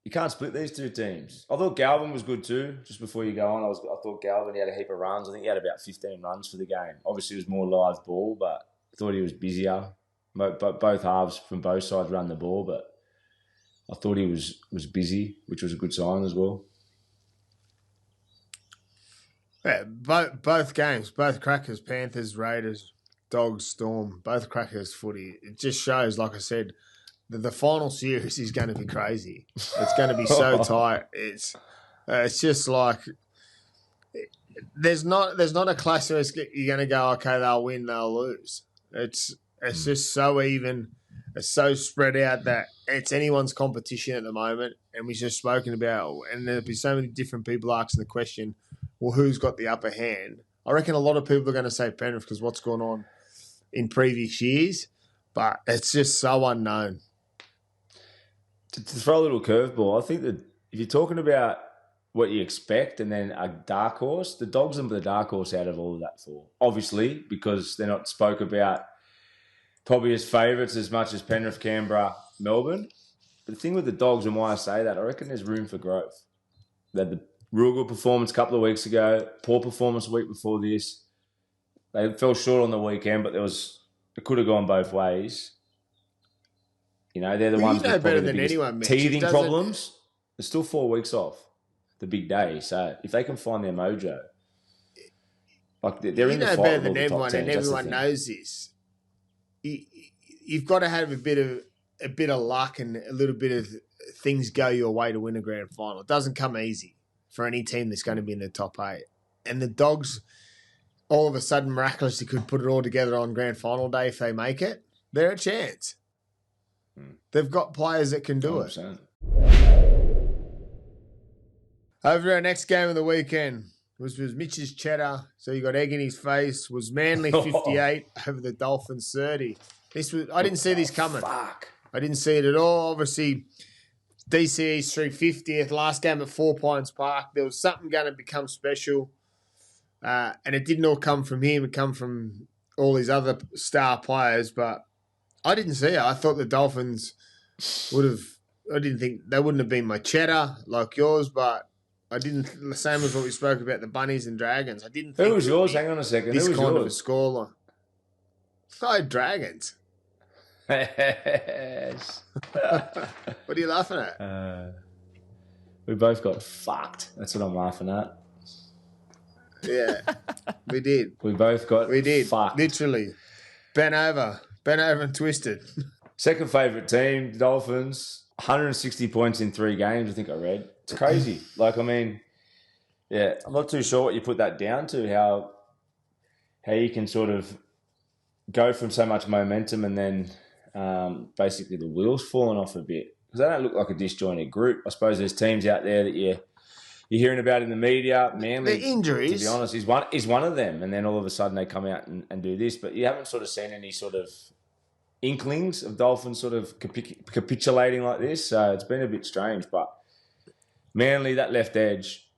you can't split these two teams. I thought Galvin was good too. Just before you go on, I thought Galvin, he had a heap of runs. I think he had about 15 runs for the game. Obviously, it was more live ball, but I thought he was busier. Both halves from both sides run the ball, but I thought he was busy, which was a good sign as well. Yeah, both games, both crackers, Panthers, Raiders, Dogs, Storm, both crackers footy. It just shows, like I said, that the final series is going to be crazy. It's going to be so tight. It's just like there's not a class where you're going to go, okay, they'll win, they'll lose. It's just so even. It's so spread out that it's anyone's competition at the moment. And we've just spoken about, and there'll be so many different people asking the question, well, who's got the upper hand? I reckon a lot of people are going to say Penrith because what's gone on in previous years, but it's just so unknown. To throw a little curveball, I think that if you're talking about what you expect and then a dark horse, the Dogs are the dark horse out of all of that four. Obviously, because they're not spoke about probably as favourites as much as Penrith, Canberra, Melbourne. But the thing with the Dogs and why I say that, I reckon there's room for growth. They had the real good performance a couple of weeks ago, poor performance a week before this. They fell short on the weekend, but it could have gone both ways. You know, they're the ones with better the than anyone, Mitch. teething problems. There's still 4 weeks off the big day. So if they can find their mojo, like they're in the fight better with than all the top everyone, teams. and everyone knows this. You've got to have a bit of luck and a little bit of things go your way to win a grand final. It doesn't come easy for any team that's going to be in the top 8. And the Dogs, all of a sudden, miraculously could put it all together on grand final day if they make it. They're a chance. They've got players that can do 100%. it. Over to our next game of the weekend was Mitch's cheddar. So you got egg in his face. Was Manly 58 over the Dolphins 30. I didn't see this coming. Fuck. I didn't see it at all. Obviously, DCE's 350th, last game at 4 Pines Park. There was something going to become special. And it didn't all come from him. It come from all his other star players. But I didn't see it. I thought the Dolphins I didn't think they wouldn't have been my cheddar like yours, but I didn't. The same as what we spoke about the Bunnies and Dragons. I didn't think. Who was yours? Hang on a second. This Who was kind yours? of a scoreline. Oh, Dragons. Yes. What are you laughing at? We both got fucked. That's what I'm laughing at. Yeah, we did. We both got fucked. Literally. Bent over and twisted. Second favourite team, Dolphins. 160 points in 3 games, I think I read. It's crazy. I'm not too sure what you put that down to, how you can sort of go from so much momentum and then basically the wheels falling off a bit. Because they don't look like a disjointed group. I suppose there's teams out there that you're hearing about in the media. Manly, the injuries, to be honest, is one of them. And then all of a sudden they come out and do this. But you haven't sort of seen any sort of inklings of Dolphins sort of capitulating like this. So it's been a bit strange. But Manly, that left edge,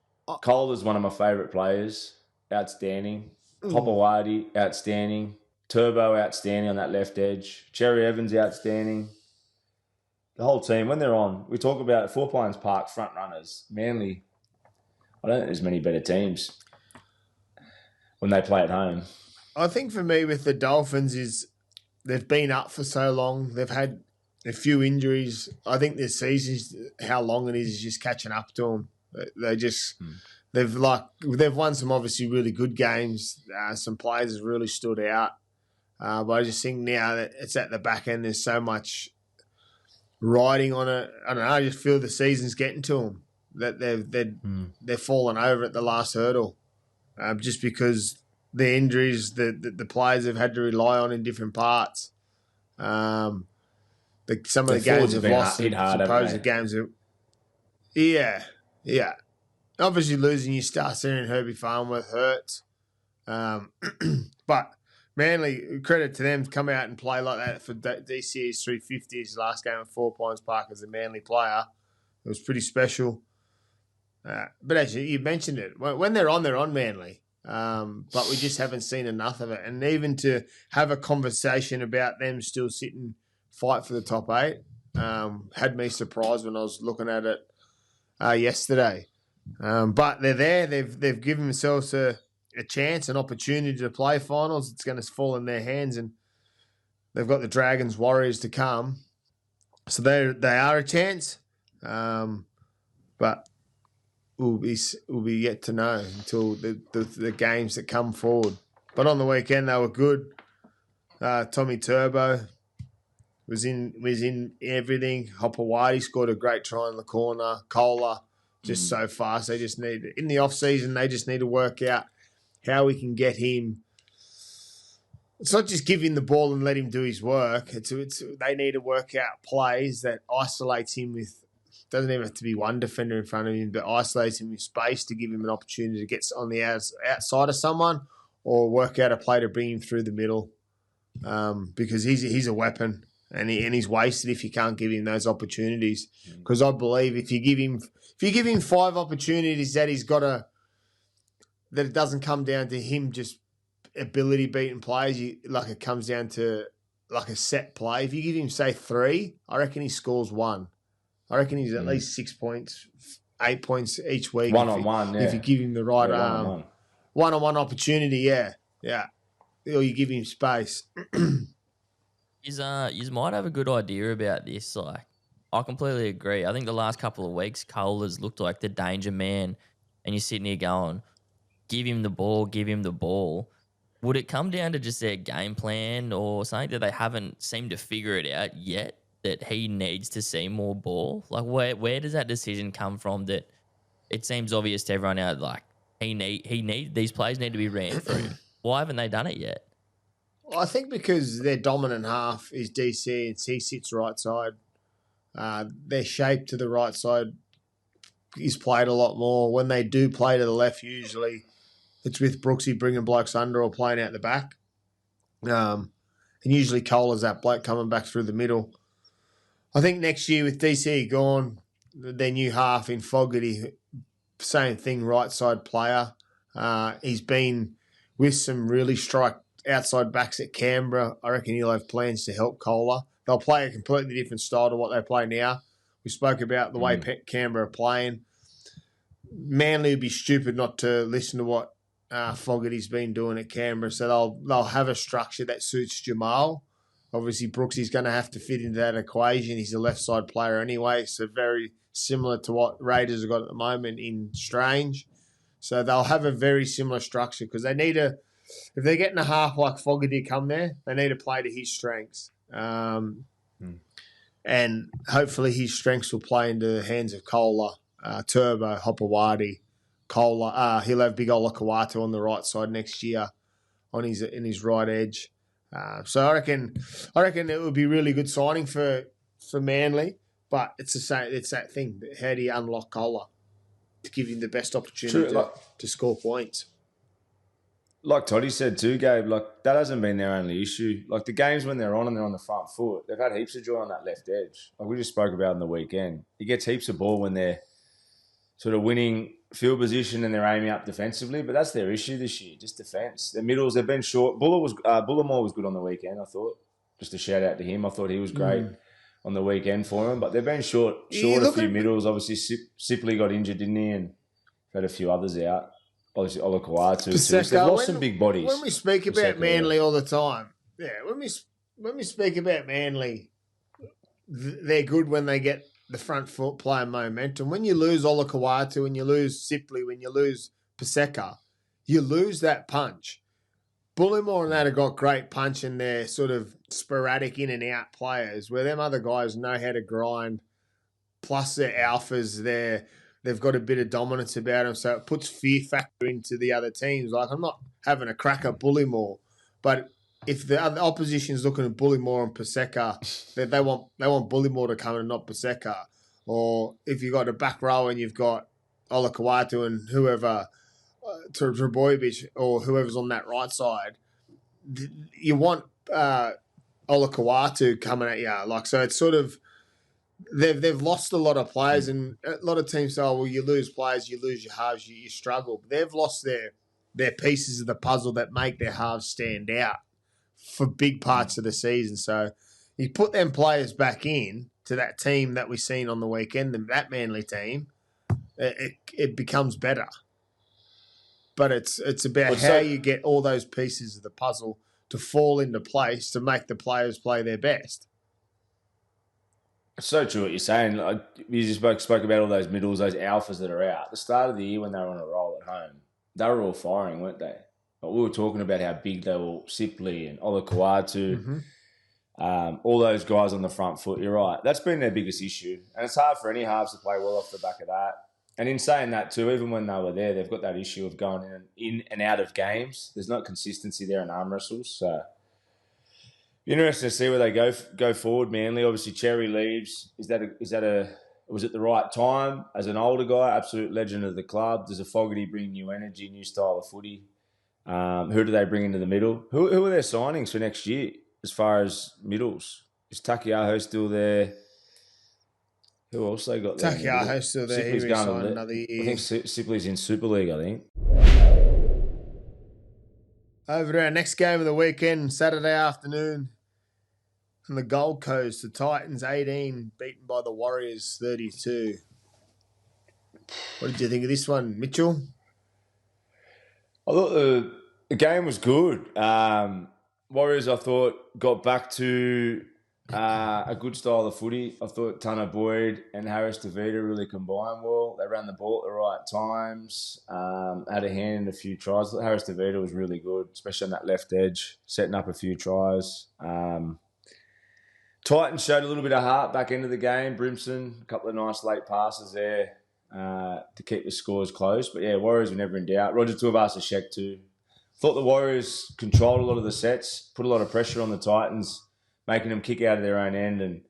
Calder's one of my favourite players. Outstanding. Popawadi, outstanding. Turbo, outstanding on that left edge. Cherry Evans, outstanding. The whole team, when they're on, we talk about 4 Pines Park front runners. Manly, I don't think there's many better teams when they play at home. I think for me with the Dolphins is they've been up for so long. They've had a few injuries. I think this season, how long it is just catching up to them. They just they've won some obviously really good games. Some players have really stood out. But I just think now that it's at the back end, there's so much riding on it. I don't know. I just feel the season's getting to them. That they're falling over at the last hurdle, just because the injuries the players have had to rely on in different parts. Some of the games have lost. Supposed games have, yeah. Obviously, losing your star center in Herbie Farnworth hurts. But Manly, credit to them to come out and play like that for DC's 350, his last game at 4 Pines Park as a Manly player. It was pretty special. But actually, you mentioned it. When they're on Manly. But we just haven't seen enough of it. And even to have a conversation about them still sitting fight for the top 8 had me surprised when I was looking at it yesterday. But they're there. They've given themselves a chance, an opportunity to play finals. It's going to fall in their hands, and they've got the Dragons, Warriors to come. So they are a chance. But we'll be yet to know until the games that come forward. But on the weekend they were good. Tommy Turbo was in everything. Hopewadi scored a great try in the corner. Kohler just so fast. They just need in the off season. They just need to work out how we can get him. It's not just give him the ball and let him do his work. It's they need to work out plays that isolates him with. Doesn't even have to be one defender in front of him, but isolates him with space to give him an opportunity to get on the outside of someone, or work out a play to bring him through the middle. Because he's a weapon, and he's wasted if you can't give him those opportunities. Because I believe if you give him 5 opportunities that that it doesn't come down to him just ability beating plays, like it comes down to like a set play. If you give him say 3, I reckon he scores 1. I reckon he's at least 6 points, 8 points each week. One-on-one, if you give him the right one-on-one opportunity, yeah. Or you give him space. You might have a good idea about this. Like, I completely agree. I think the last couple of weeks, Kohler's looked like the danger man, and you're sitting here going, give him the ball. Would it come down to just their game plan or something that they haven't seemed to figure it out yet, that he needs to see more ball? Like, where does that decision come from that it seems obvious to everyone out, like, these plays need to be ran through? Why haven't they done it yet? Well, I think because their dominant half is DC and he sits right side. Their shape to the right side is played a lot more. When they do play to the left, usually it's with Brooksy bringing blokes under or playing out the back. And usually Kohler's that bloke coming back through the middle. I think next year with DC gone, their new half in Fogarty, same thing, right side player. He's been with some really strike outside backs at Canberra. I reckon he'll have plans to help Kohler. They'll play a completely different style to what they play now. We spoke about the way Canberra are playing. Manly would be stupid not to listen to what Fogarty's been doing at Canberra. So they'll have a structure that suits Jamal. Obviously, Brooksy's going to have to fit into that equation. He's a left side player anyway, so very similar to what Raiders have got at the moment in Strange. So they'll have a very similar structure because they need to, if they're getting a half like Fogarty come there, they need to play to his strengths. And hopefully his strengths will play into the hands of Kohler, Turbo, Hopewadi, Kohler. He'll have big Olakawatu on the right side next year in his right edge. So I reckon it would be really good signing for Manly, but it's the same. It's that thing. How do you unlock Kohler to give him the best opportunity to score points? Like Toddy said too, Gabe, like that hasn't been their only issue. Like the games when they're on and they're on the front foot, they've had heaps of joy on that left edge. Like we just spoke about on the weekend. He gets heaps of ball when they're sort of winning field position and they're aiming up defensively, but that's their issue this year, just defence. Their middles, they've been short. Bullimore was good on the weekend, I thought. Just a shout out to him. I thought he was great on the weekend for him, but they've been short a few middles. Obviously, Sipley got injured, didn't he? And had a few others out. Obviously, Olakawatu too. So they've lost some big bodies. When we speak about Manly all the time, when we speak about Manly, they're good when they get the front foot playing momentum. When you lose Olakawatu, when you lose Sipley, when you lose Paseka, you lose that punch. Bullimore and that have got great punch and they're sort of sporadic in and out players where them other guys know how to grind. Plus they're alphas, they've got a bit of dominance about them, so it puts fear factor into the other teams. Like, I'm not having a crack at Bullimore, but if the other opposition's looking at Bullimore and Paseka, they want Bullimore to come in and not Paseka. Or if you've got a back row and you've got Olakawatu and whoever to Trbojevic or whoever's on that right side, you want Olakau'atu coming at you. Like, so it's sort of they've lost a lot of players, and a lot of teams say, "Oh, well, you lose players, you lose your halves, you struggle." But they've lost their pieces of the puzzle that make their halves stand out for big parts of the season. So you put them players back in to that team that we seen on the weekend, that Manly team, it becomes better. But it's about how you get all those pieces of the puzzle to fall into place to make the players play their best. It's so true what you're saying. Like, you just spoke about all those middles, those alphas that are out. At the start of the year when they were on a roll at home, they were all firing, weren't they? But we were talking about how big they were, Sipley and Olakau'atu, all those guys on the front foot. You're right. That's been their biggest issue. And it's hard for any halves to play well off the back of that. And in saying that too, even when they were there, they've got that issue of going in and out of games. There's no consistency there in arm wrestles. So interesting to see where they go forward. Manly, obviously, Cherry leaves. Was it the right time as an older guy, absolute legend of the club? Does a Fogarty bring new energy, new style of footy? Who do they bring into the middle? Who are their signings for next year as far as middles? Is Takiaho still there? Who else they got there? Takiaho's still there. He signed another year. I think Sipley's in Super League, I think. Over to our next game of the weekend, Saturday afternoon. From the Gold Coast, the Titans 18, beaten by the Warriors 32. What did you think of this one, Mitchell? I thought the game was good. Warriors, I thought, got back to a good style of footy. I thought Tanner Boyd and Harris DeVita really combined well. They ran the ball at the right times, had a hand in a few tries. I thought Harris DeVita was really good, especially on that left edge, setting up a few tries. Titans showed a little bit of heart back into the game. Brimson, a couple of nice late passes there to keep the scores close. But yeah, Warriors were never in doubt. Roger Tuivasa-Sheck too. Thought the Warriors controlled a lot of the sets, put a lot of pressure on the Titans, making them kick out of their own end. And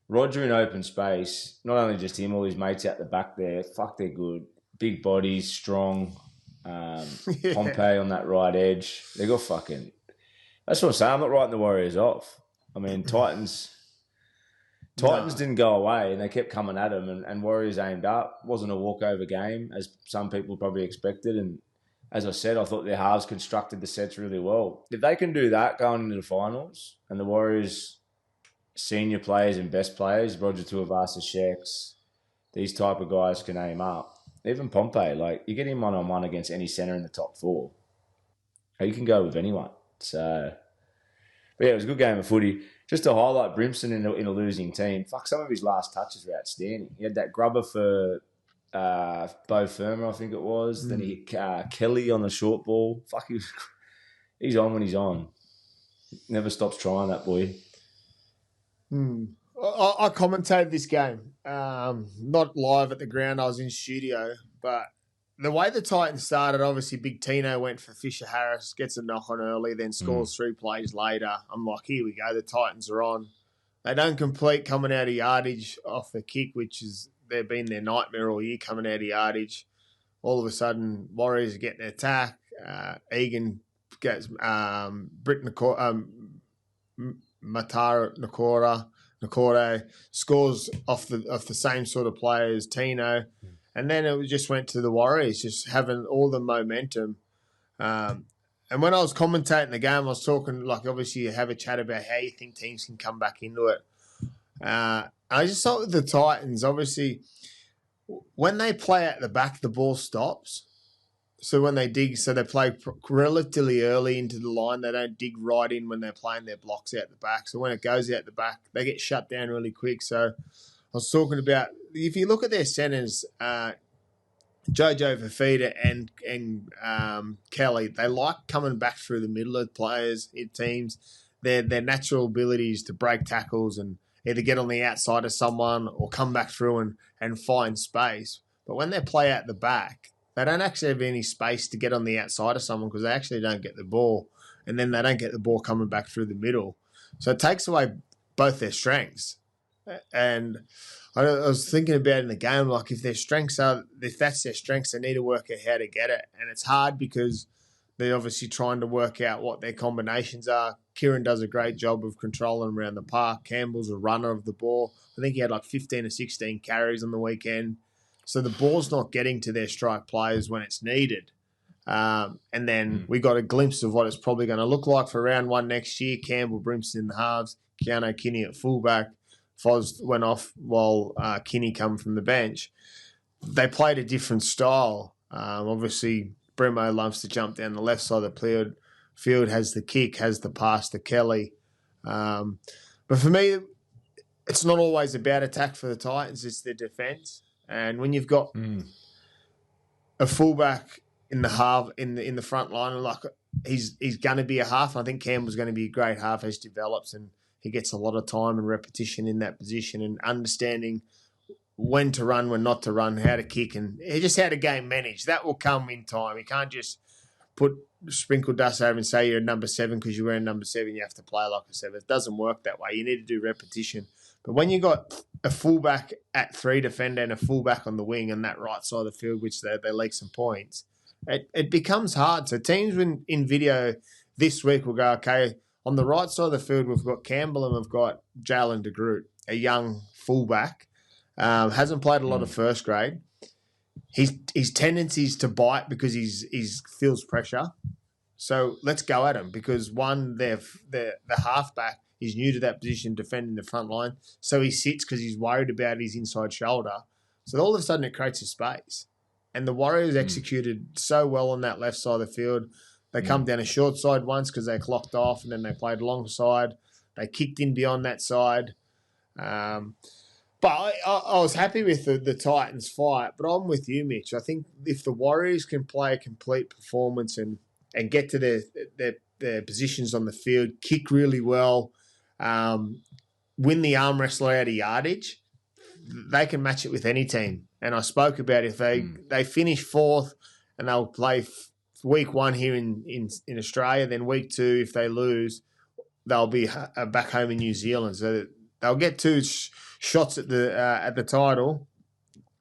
Roger in open space, not only just him, all his mates out the back there, fuck, they're good. Big bodies, strong. Pompey on that right edge. They got fucking... That's what I'm saying. I'm not writing the Warriors off. I mean, Titans didn't go away and they kept coming at them and Warriors aimed up. Wasn't a walkover game, as some people probably expected. And as I said, I thought their halves constructed the sets really well. If they can do that going into the finals and the Warriors' senior players and best players, Roger Tuivasa-Sheck, these type of guys can aim up. Even Pompey, like, you get him one-on-one against any centre in the top four. You can go with anyone. So... But yeah, it was a good game of footy. Just to highlight Brimson in a losing team, fuck, some of his last touches were outstanding. He had that grubber for Beau Fermor, I think it was. Then he hit Kelly on the short ball. Fuck, he's on when he's on. Never stops trying, that boy. I commentated this game. Not live at the ground. I was in studio. But the way the Titans started, obviously Big Tino went for Fisher Harris, gets a knock on early, then scores 3 plays later. I'm like, here we go, the Titans are on. They don't complete coming out of yardage off the kick, which is they've been their nightmare all year, coming out of yardage. All of a sudden, Warriors are getting an attack. Egan gets Britt Matara Nakore scores off the same sort of play as Tino. And then it just went to the Warriors, just having all the momentum. And when I was commentating the game, I was talking, like, obviously you have a chat about how you think teams can come back into it. I just thought with the Titans, obviously, when they play at the back, the ball stops. So when they dig, so they play relatively early into the line. They don't dig right in when they're playing their blocks out the back. So when it goes out the back, they get shut down really quick. So I was talking about, if you look at their centres, Jojo Fifita and Kelly, they like coming back through the middle of players in teams. Their natural abilities to break tackles and either get on the outside of someone or come back through and find space. But when they play out the back, they don't actually have any space to get on the outside of someone because they actually don't get the ball. And then they don't get the ball coming back through the middle. So it takes away both their strengths. And I was thinking about in the game, like if that's their strengths, they need to work out how to get it. And it's hard because they're obviously trying to work out what their combinations are. Kieran does a great job of controlling around the park. Campbell's a runner of the ball. I think he had like 15 or 16 carries on the weekend. So the ball's not getting to their strike players when it's needed. And then we got a glimpse of what it's probably going to look like for round one next year. Campbell, Brimson in the halves, Keanu Kinney at fullback. Foz went off while Kinney come from the bench. They played a different style. Obviously, Brimo loves to jump down the left side of the field, has the kick, has the pass to Kelly. But for me, it's not always about attack for the Titans, it's their defence. And when you've got a fullback in the half in the front line, like he's going to be a half. I think Campbell's going to be a great half as he develops, and he gets a lot of time and repetition in that position and understanding when to run, when not to run, how to kick, and just how to game manage. That will come in time. You can't just put sprinkle dust over and say you're a number 7 because you're wearing number 7. You have to play like a 7. It doesn't work that way. You need to do repetition. But when you got a fullback at 3 defender and a fullback on the wing and that right side of the field, which they leak some points, it becomes hard. So teams in video this week will go, okay, on the right side of the field, we've got Campbell and we've got Jalen de Groot, a young fullback. Hasn't played a lot of first grade. His tendencies to bite because he's feels pressure. So let's go at him because one, the halfback is new to that position, defending the front line. So he sits because he's worried about his inside shoulder. So all of a sudden it creates a space. And the Warriors executed so well on that left side of the field. They come down a short side once because they clocked off, and then they played long side. They kicked in beyond that side. But I was happy with the Titans fight, but I'm with you, Mitch. I think if the Warriors can play a complete performance and get to their positions on the field, kick really well, win the arm wrestle out of yardage, they can match it with any team. And I spoke about if they finish 4th and they'll play week 1 here in Australia, then week 2, if they lose, they'll be back home in New Zealand. So they'll get 2 shots at the title.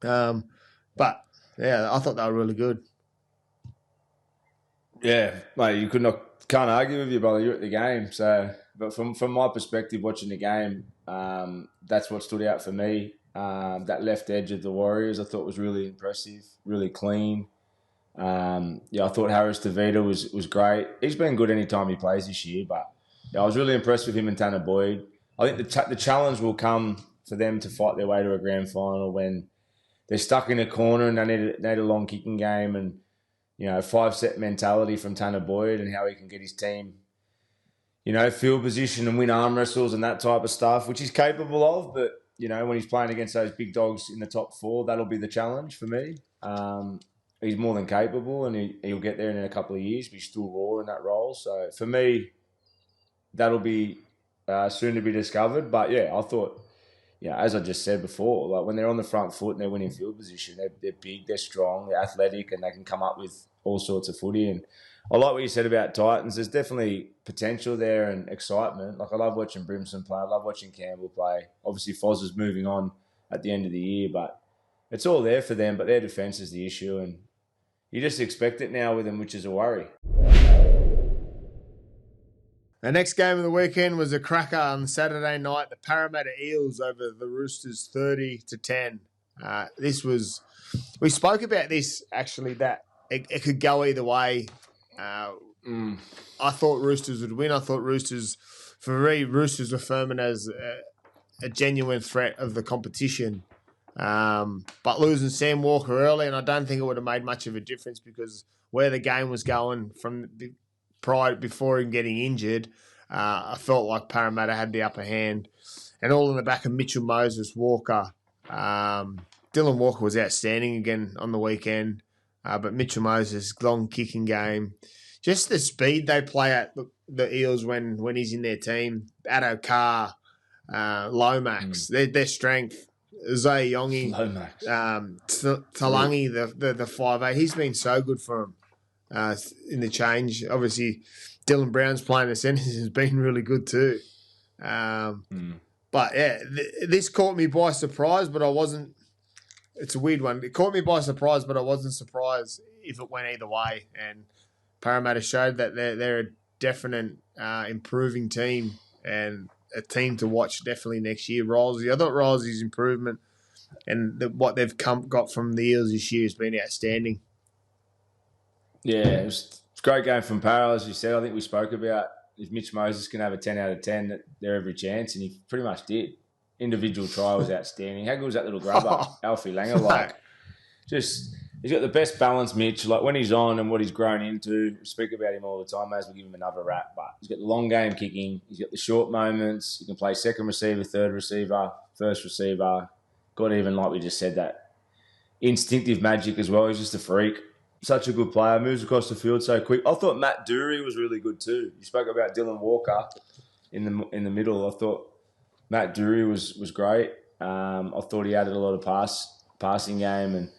But yeah, I thought they were really good. Yeah, mate, you can't argue with you, brother. You're at the game. So, but from my perspective, watching the game, that's what stood out for me. That left edge of the Warriors, I thought was really impressive, really clean. I thought Harris Fifita was great. He's been good any time he plays this year, but I was really impressed with him and Tanner Boyd. I think the challenge will come for them to fight their way to a grand final when they're stuck in a corner and they need a long kicking game and 5-set mentality from Tanner Boyd and how he can get his team, field position and win arm wrestles and that type of stuff, which he's capable of. But when he's playing against those big dogs in the top 4, that'll be the challenge for me. He's more than capable, and he'll get there in a couple of years, but he's still raw in that role. So for me, that'll be soon to be discovered. But yeah, I thought, as I just said before, like when they're on the front foot and they're winning field position, they're big, they're strong, they're athletic, and they can come up with all sorts of footy. And I like what you said about Titans. There's definitely potential there and excitement. Like I love watching Brimson play. I love watching Campbell play. Obviously, Foz is moving on at the end of the year, but it's all there for them. But their defence is the issue, and you just expect it now with them, which is a worry. The next game of the weekend was a cracker on Saturday night. The Parramatta Eels over the Roosters 30-10. We spoke about this actually, that it could go either way. I thought Roosters would win. I thought Roosters were firming as a genuine threat of the competition. But losing Sam Walker early, and I don't think it would have made much of a difference because where the game was going from before him getting injured, I felt like Parramatta had the upper hand. And all in the back of Mitchell Moses, Walker. Dylan Walker was outstanding again on the weekend. But Mitchell Moses, long kicking game. Just the speed they play at the Eels when he's in their team. Addo Carr, Lomax, their strength. Zay Yongi, Talangi, the 5'8". He's been so good for him in the change. Obviously, Dylan Brown's playing the centres has been really good too. But But yeah, this caught me by surprise, but I wasn't. It's a weird one. It caught me by surprise, but I wasn't surprised if it went either way. And Parramatta showed that they're a definite improving team and a team to watch definitely next year. Rolsey, I thought Rolsey's improvement and what they've got from the Eels this year has been outstanding. Yeah, it was a great game from Parra, as you said. I think we spoke about if Mitch Moses can have a 10 out of 10, they're every chance, and he pretty much did. Individual try was outstanding. How good was that little grubber, Alfie Langer? Like, just he's got the best balance, Mitch. Like when he's on and what he's grown into. We speak about him all the time. May as well give him another rap. But he's got the long game kicking. He's got the short moments. He can play second receiver, third receiver, first receiver. Got even like we just said that instinctive magic as well. He's just a freak. Such a good player. Moves across the field so quick. I thought Matt Dury was really good too. You spoke about Dylan Walker in the middle. I thought Matt Dury was great. I thought he added a lot of passing game and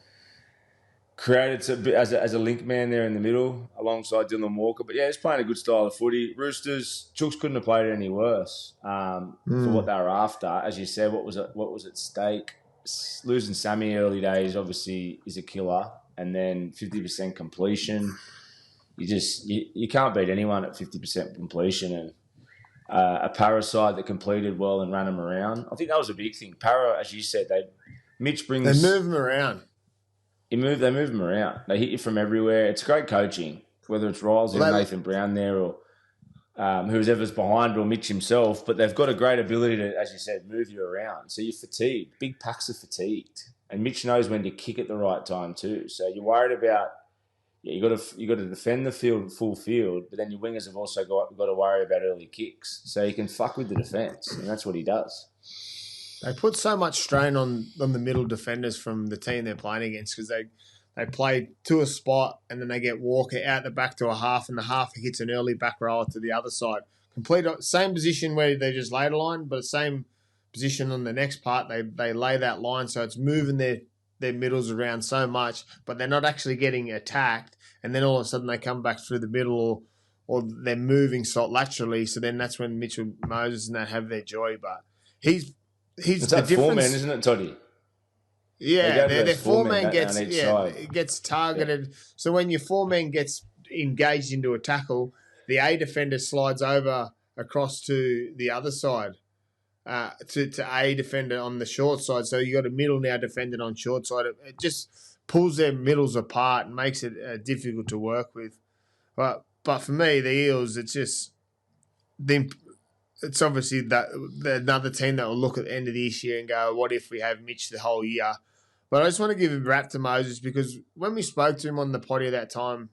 created as a link man there in the middle alongside Dylan Walker. But yeah, he's playing a good style of footy. Roosters, Chooks couldn't have played it any worse for what they were after. As you said, what was at stake? Losing Sammy early days obviously is a killer. And then 50% completion. You can't beat anyone at 50% completion. And a Parasite that completed well and ran them around. I think that was a big thing. Para, as you said, Mitch brings. They move them around. They move them around. They hit you from everywhere. It's great coaching, whether it's Riles or Nathan Brown there or whoever's behind or Mitch himself. But they've got a great ability to, as you said, move you around. So you're fatigued. Big packs are fatigued. And Mitch knows when to kick at the right time too. So you're worried about, you got to defend the full field, but then your wingers have also got to worry about early kicks. So you can fuck with the defence, and that's what he does. They put so much strain on the middle defenders from the team they're playing against because they play to a spot and then they get Walker out the back to a half, and the half hits an early back roller to the other side. Same position where they just laid a line, but the same position on the next part, they lay that line, so it's moving their middles around so much, but they're not actually getting attacked, and then all of a sudden they come back through the middle or they're moving laterally, so then that's when Mitchell Moses and that have their joy. But he's it's the that difference. 4-man, isn't it, Toddy? Yeah, their 4-man gets targeted. Yeah. So when your 4-man gets engaged into a tackle, the A defender slides over across to the other side. To A defender on the short side. So you got a middle now defended on short side. It just pulls their middles apart and makes it difficult to work with. But for me, the Eels, it's obviously that another team that will look at the end of this year and go, what if we have Mitch the whole year? But I just want to give a rap to Moses because when we spoke to him on the potty at that time,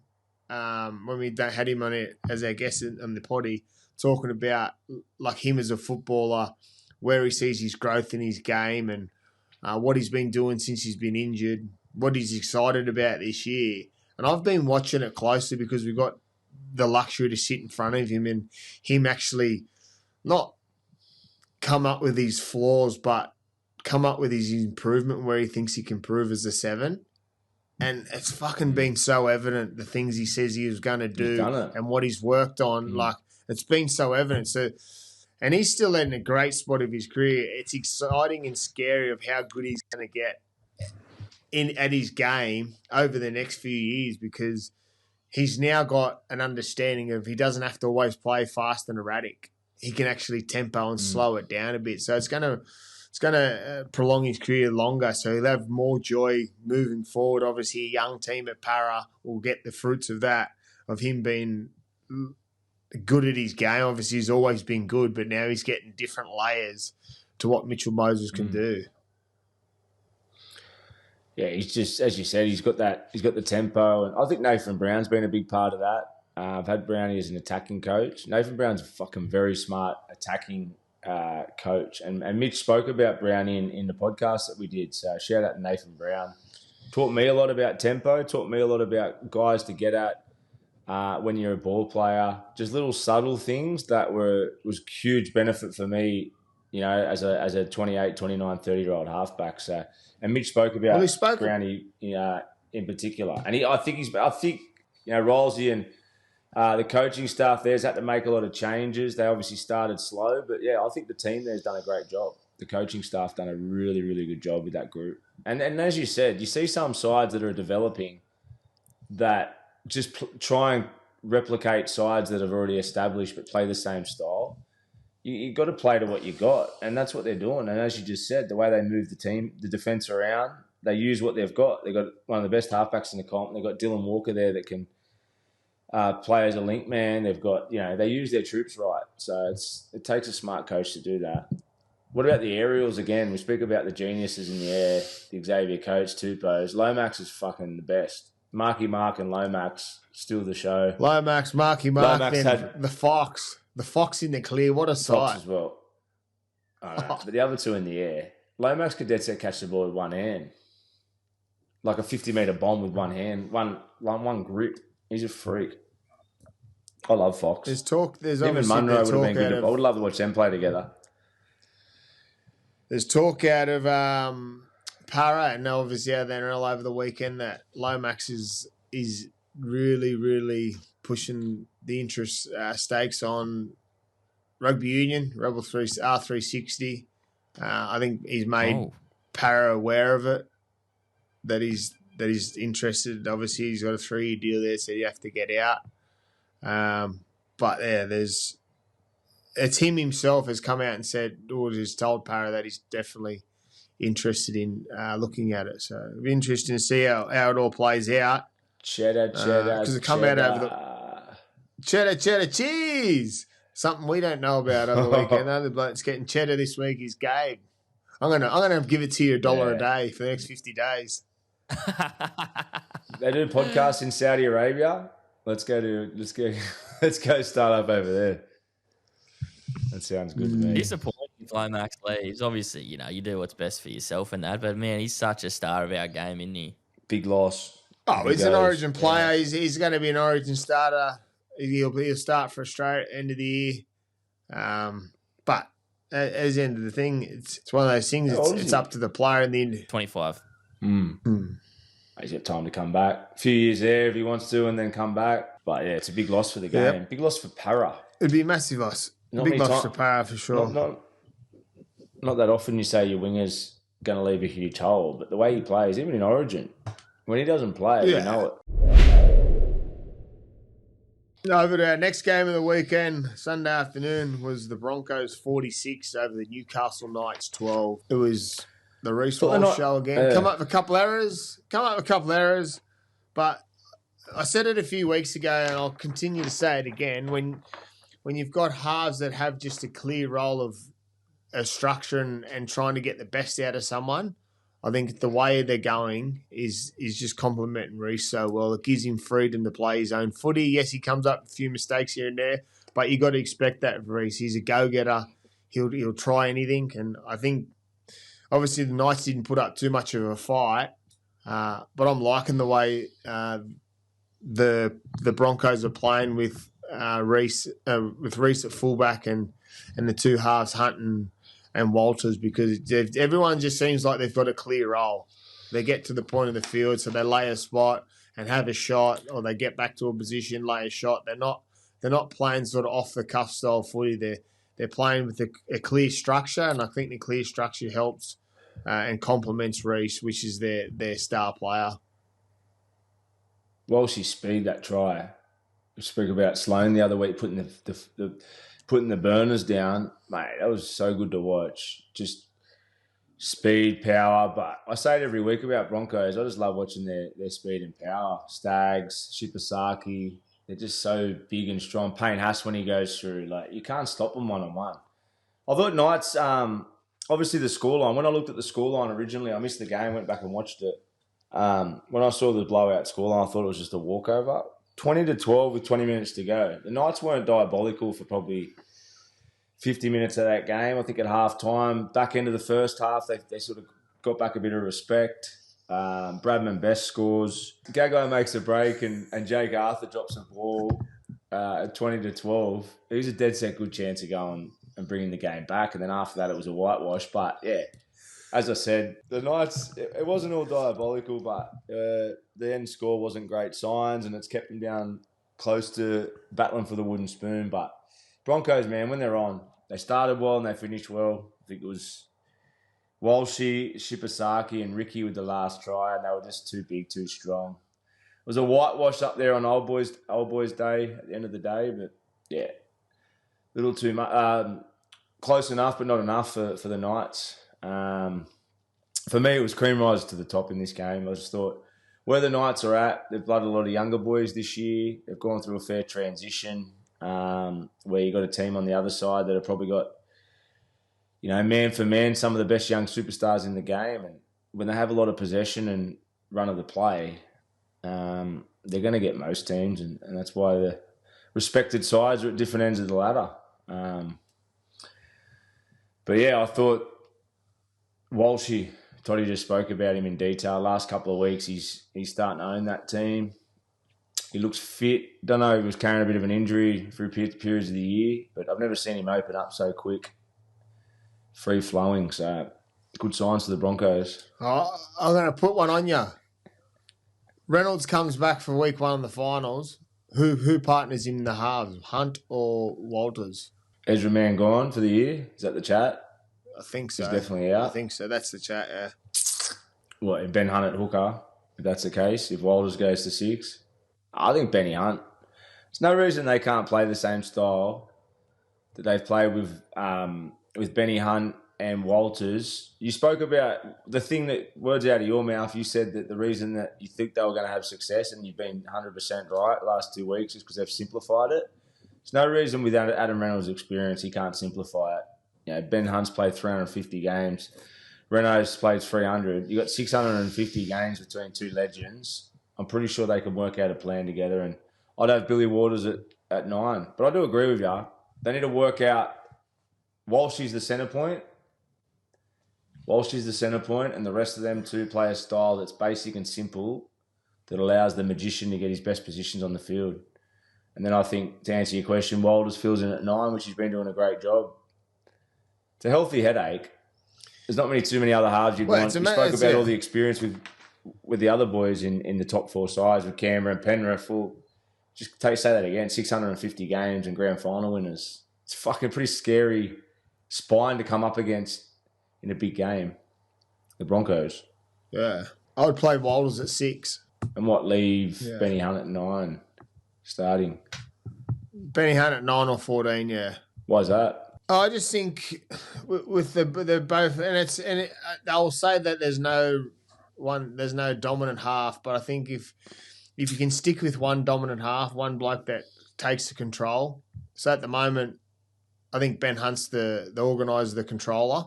when we had him on it as our guest on the potty, talking about like him as a footballer, where he sees his growth in his game and what he's been doing since he's been injured, what he's excited about this year. And I've been watching it closely because we've got the luxury to sit in front of him and him actually not come up with his flaws, but come up with his improvement where he thinks he can improve as a 7. And it's fucking been so evident, the things he says he was going to do and what he's worked on. Like, it's been so evident. And he's still in a great spot of his career. It's exciting and scary of how good he's going to get at his game over the next few years because he's now got an understanding of he doesn't have to always play fast and erratic. He can actually tempo and slow it down a bit. So it's going to prolong his career longer. So he'll have more joy moving forward. Obviously, a young team at Para will get the fruits of that, of him being good at his game. Obviously, he's always been good, but now he's getting different layers to what Mitchell Moses can do. Yeah, he's just, as you said, he's got the tempo, and I think Nathan Brown's been a big part of that. I've had Brownie as an attacking coach. Nathan Brown's a fucking very smart attacking coach, and Mitch spoke about Brownie in the podcast that we did. So shout out to Nathan Brown. Taught me a lot about tempo. Taught me a lot about guys to get at. When you're a ball player, just little subtle things that was huge benefit for me, you know, as a 28, 29, 30-year-old halfback. So, and Mitch spoke about Brownie in particular, and I think you know, Rolsey and The coaching staff there's had to make a lot of changes. They obviously started slow, but yeah, I think the team there's done a great job. The coaching staff done a really, really good job with that group. And as you said, you see some sides that are developing that just try and replicate sides that have already established but play the same style. You got to play to what you got, and that's what they're doing. And as you just said, the way they move the defense around, they use what they've got. They've got one of the best halfbacks in the comp. They've got Dylan Walker there that can play as a link man. They've got, they use their troops right. So it takes a smart coach to do that. What about the aerials again? We speak about the geniuses in the air, the Xavier Coates, Tupos. Lomax is fucking the best. Marky Mark and Lomax steal the show. Lomax, Marky Mark, then the Fox. The Fox in the clear, what a sight. Fox as well. But the other two in the air. Lomax could dead set catch the ball with one hand. Like a 50-metre bomb with one hand, one grip. He's a freak. I love Fox. There's talk. There's even Munro would have been good. I would love to watch them play together. There's talk out of Para and obviously out there all over the weekend that Lomax is really, really pushing the interest stakes on rugby union, Rebel 3 R360. I think he's made Para aware of it, that he's interested. Obviously, he's got a 3-year deal there, so you have to get out. But yeah, it's him himself has come out and said, or has told Para that he's definitely interested in looking at it. So it'll be interesting to see how it all plays out. Cheddar. Because it come out over the cheddar cheese. Something we don't know about over the weekend. The other bloke's getting cheddar this week is Gabe. I'm gonna give it to you $1 a day for the next 50 days. They do podcasts in Saudi Arabia. Let's go start up over there. That sounds good to me. Disappointing if Lomax leaves. Obviously, you do what's best for yourself and that, but man, he's such a star of our game, isn't he? Big loss. Oh, he's an Origin player. Yeah. He's going to be an Origin starter. He'll start for Australia at the end of the year. But as the end of the thing, it's one of those things. It's up to the player in the end. 25. He's got time to come back. A few years there if he wants to, and then come back. But yeah, it's a big loss for the game. Yep. Big loss for Para. It'd be a massive loss. Big loss for Para for sure. Not that often you say your winger's going to leave a huge hole, but the way he plays, even in Origin, when he doesn't play, you know it. Over to our next game of the weekend, Sunday afternoon, was the Broncos 46 over the Newcastle Knights 12. It was the Reece Walsh show again. Come up with a couple errors, but I said it a few weeks ago, and I'll continue to say it again. When you've got halves that have just a clear role of a structure and trying to get the best out of someone, I think the way they're going is just complementing Reece so well. It gives him freedom to play his own footy. Yes, he comes up with a few mistakes here and there, but you got to expect that of Reece. He's a go-getter. He'll try anything, and I think obviously the Knights didn't put up too much of a fight, but I'm liking the way the Broncos are playing with Reece at fullback and the two halves, Hunt and Walters, because everyone just seems like they've got a clear role. They get to the point of the field, so they lay a spot and have a shot, or they get back to a position, lay a shot. They're not playing sort of off the cuff style footy. They're playing with a clear structure, and I think the clear structure helps and complements Reece, which is their star player. Walsh's speed, that try. We spoke about Sloan the other week putting the burners down, mate. That was so good to watch. Just speed, power. But I say it every week about Broncos. I just love watching their speed and power. Stags, Shipasaki, they're just so big and strong. Payne Haas when he goes through, like you can't stop them one-on-one. I thought Knights, obviously the scoreline. When I looked at the scoreline originally, I missed the game, went back and watched it. When I saw the blowout scoreline, I thought it was just a walkover. 20-12 with 20 minutes to go. The Knights weren't diabolical for probably 50 minutes of that game. I think at half-time, back end of the first half, they sort of got back a bit of respect. Bradman Best scores. Gagai makes a break and Jake Arthur drops a ball at 20-12. It was a dead set good chance of going and bringing the game back. And then after that, it was a whitewash. But, yeah, as I said, the Knights, it wasn't all diabolical, but the end score wasn't great signs, and it's kept them down close to battling for the wooden spoon. But Broncos, man, when they're on, they started well and they finished well. I think it was Walshy, Shipasaki, and Ricky with the last try, and they were just too big, too strong. It was a whitewash up there on Old Boys Day at the end of the day, but yeah, a little too much. Close enough, but not enough for the Knights. For me, it was cream rise to the top in this game. I just thought where the Knights are at, they've blooded a lot of younger boys this year. They've gone through a fair transition where you got a team on the other side that have probably got, you know, man for man, some of the best young superstars in the game. And when they have a lot of possession and run of the play, they're going to get most teams. And that's why the respected sides are at different ends of the ladder. But yeah, I thought Walshy, Toddy just spoke about him in detail. Last couple of weeks, he's starting to own that team. He looks fit. Don't know if he was carrying a bit of an injury through periods of the year, but I've never seen him open up so quick. Free flowing, so good signs for the Broncos. Oh, I'm going to put one on you. Reynolds comes back for week 1 of the finals. Who partners him in the halves, Hunt or Walters? Ezra Mann gone for the year? Is that the chat? I think so. He's definitely out. I think so. That's the chat, yeah. What, and Ben Hunt at hooker, if that's the case, if Walters goes to 6? I think Benny Hunt. There's no reason they can't play the same style that they've played with Benny Hunt and Walters. You spoke about the thing that, words out of your mouth, you said that the reason that you think they were going to have success, and you've been 100% right the last 2 weeks, is because they've simplified it. There's no reason without Adam Reynolds' experience he can't simplify it. You know, Ben Hunt's played 350 games. Reyno's played 300. You got 650 games between two legends. I'm pretty sure they can work out a plan together. And I'd have Billy Waters at 9. But I do agree with you. They need to work out Walshy's the centre point. Walshy's the centre point, and the rest of them to play a style that's basic and simple that allows the magician to get his best positions on the field. And then I think, to answer your question, Walters fills in at 9, which he's been doing a great job. It's a healthy headache. There's not too many other halves you'd want. You spoke about all the experience with the other boys in the top 4 sides with Canberra and Penrith. Say that again, 650 games and grand final winners. It's fucking pretty scary spine to come up against in a big game. The Broncos. Yeah. I would play Walters at 6. And leave Benny Hunt at 9 starting? Benny Hunt at 9 or 14, yeah. Why is that? I just think with the both, and I'll say that there's no dominant half, but I think if you can stick with one dominant half, one bloke that takes the control. So at the moment, I think Ben Hunt's the organiser, the controller,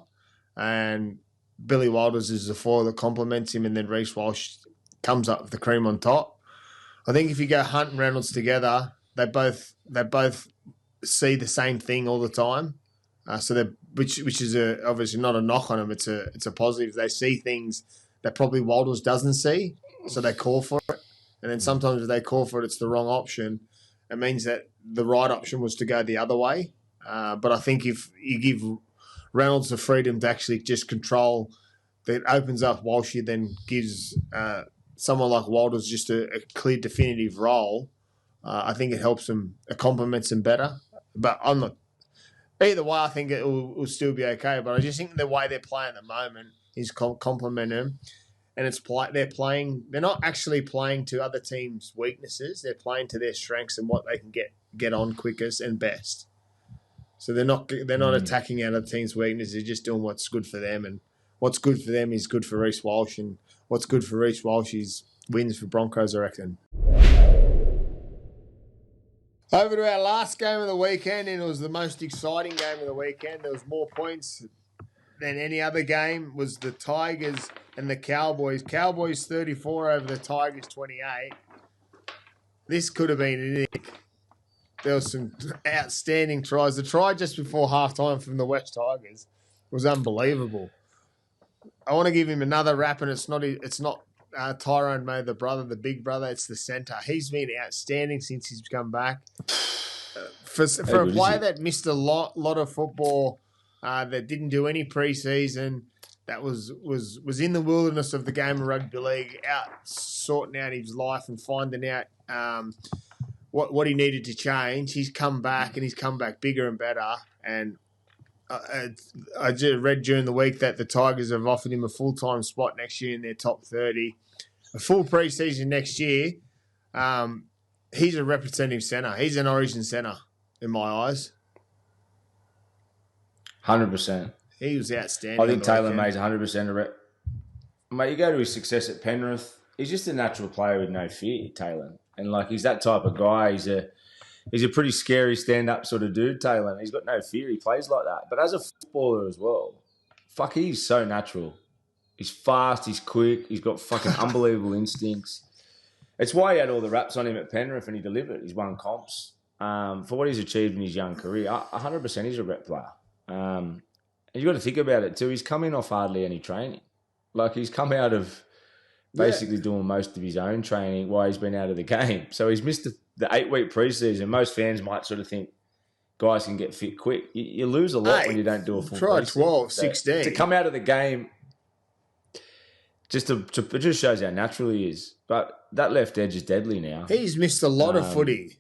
and Billy Walters is the 4 that complements him, and then Reece Walsh comes up with the cream on top. I think if you go Hunt and Reynolds together, they both see the same thing all the time. Which is obviously not a knock on them. It's a positive. They see things that probably Walters doesn't see, so they call for it. And then sometimes if they call for it, it's the wrong option. It means that the right option was to go the other way. But I think if you give Reynolds the freedom to actually just control, that opens up Walsh, then gives someone like Walters just a clear, definitive role. I think it helps them, it complements them better. But I'm not. Either way, I think it will still be okay. But I just think the way they're playing at the moment is complementing them. And they're not actually playing to other teams' weaknesses. They're playing to their strengths and what they can get on quickest and best. So they're not attacking other teams' weaknesses. They're just doing what's good for them. And what's good for them is good for Reece Walsh. And what's good for Reece Walsh is wins for Broncos, I reckon. Over to our last game of the weekend, and it was the most exciting game of the weekend. There was more points than any other game. Was the Tigers and the Cowboys. Cowboys 34 over the Tigers 28. This could have been anything. There was some outstanding tries. The try just before halftime from the West Tigers was unbelievable. I want to give him another rap, and it's not Tyrone May, the big brother. It's the centre. He's been outstanding since he's come back. For a player that missed a lot of football, that didn't do any preseason, that was in the wilderness of the game of rugby league, out sorting out his life and finding out what he needed to change. He's come back, and he's come back bigger and better. And I just read during the week that the Tigers have offered him a full-time spot next year in their top 30. A full preseason next year. He's a representative centre. He's an origin centre in my eyes. 100%. He was outstanding. I think Taylan May's 100% a rep. Mate, you go to his success at Penrith, he's just a natural player with no fear, Taylan. And, like, he's that type of guy. He's a pretty scary stand-up sort of dude, Taylan. He's got no fear. He plays like that. But as a footballer as well, fuck, he's so natural. He's fast. He's quick. He's got fucking unbelievable instincts. It's why he had all the raps on him at Penrith and he delivered. He's won comps. For what he's achieved in his young career, 100% he's a rep player. And you've got to think about it too. He's come in off hardly any training. Like, he's come out of basically doing most of his own training while he's been out of the game. So he's missed the 8-week preseason. Most fans might sort of think guys can get fit quick. You lose a lot when you don't do a full try preseason. 12, 16. To come out of the game, it just shows how natural he is. But that left edge is deadly now. He's missed a lot of footy.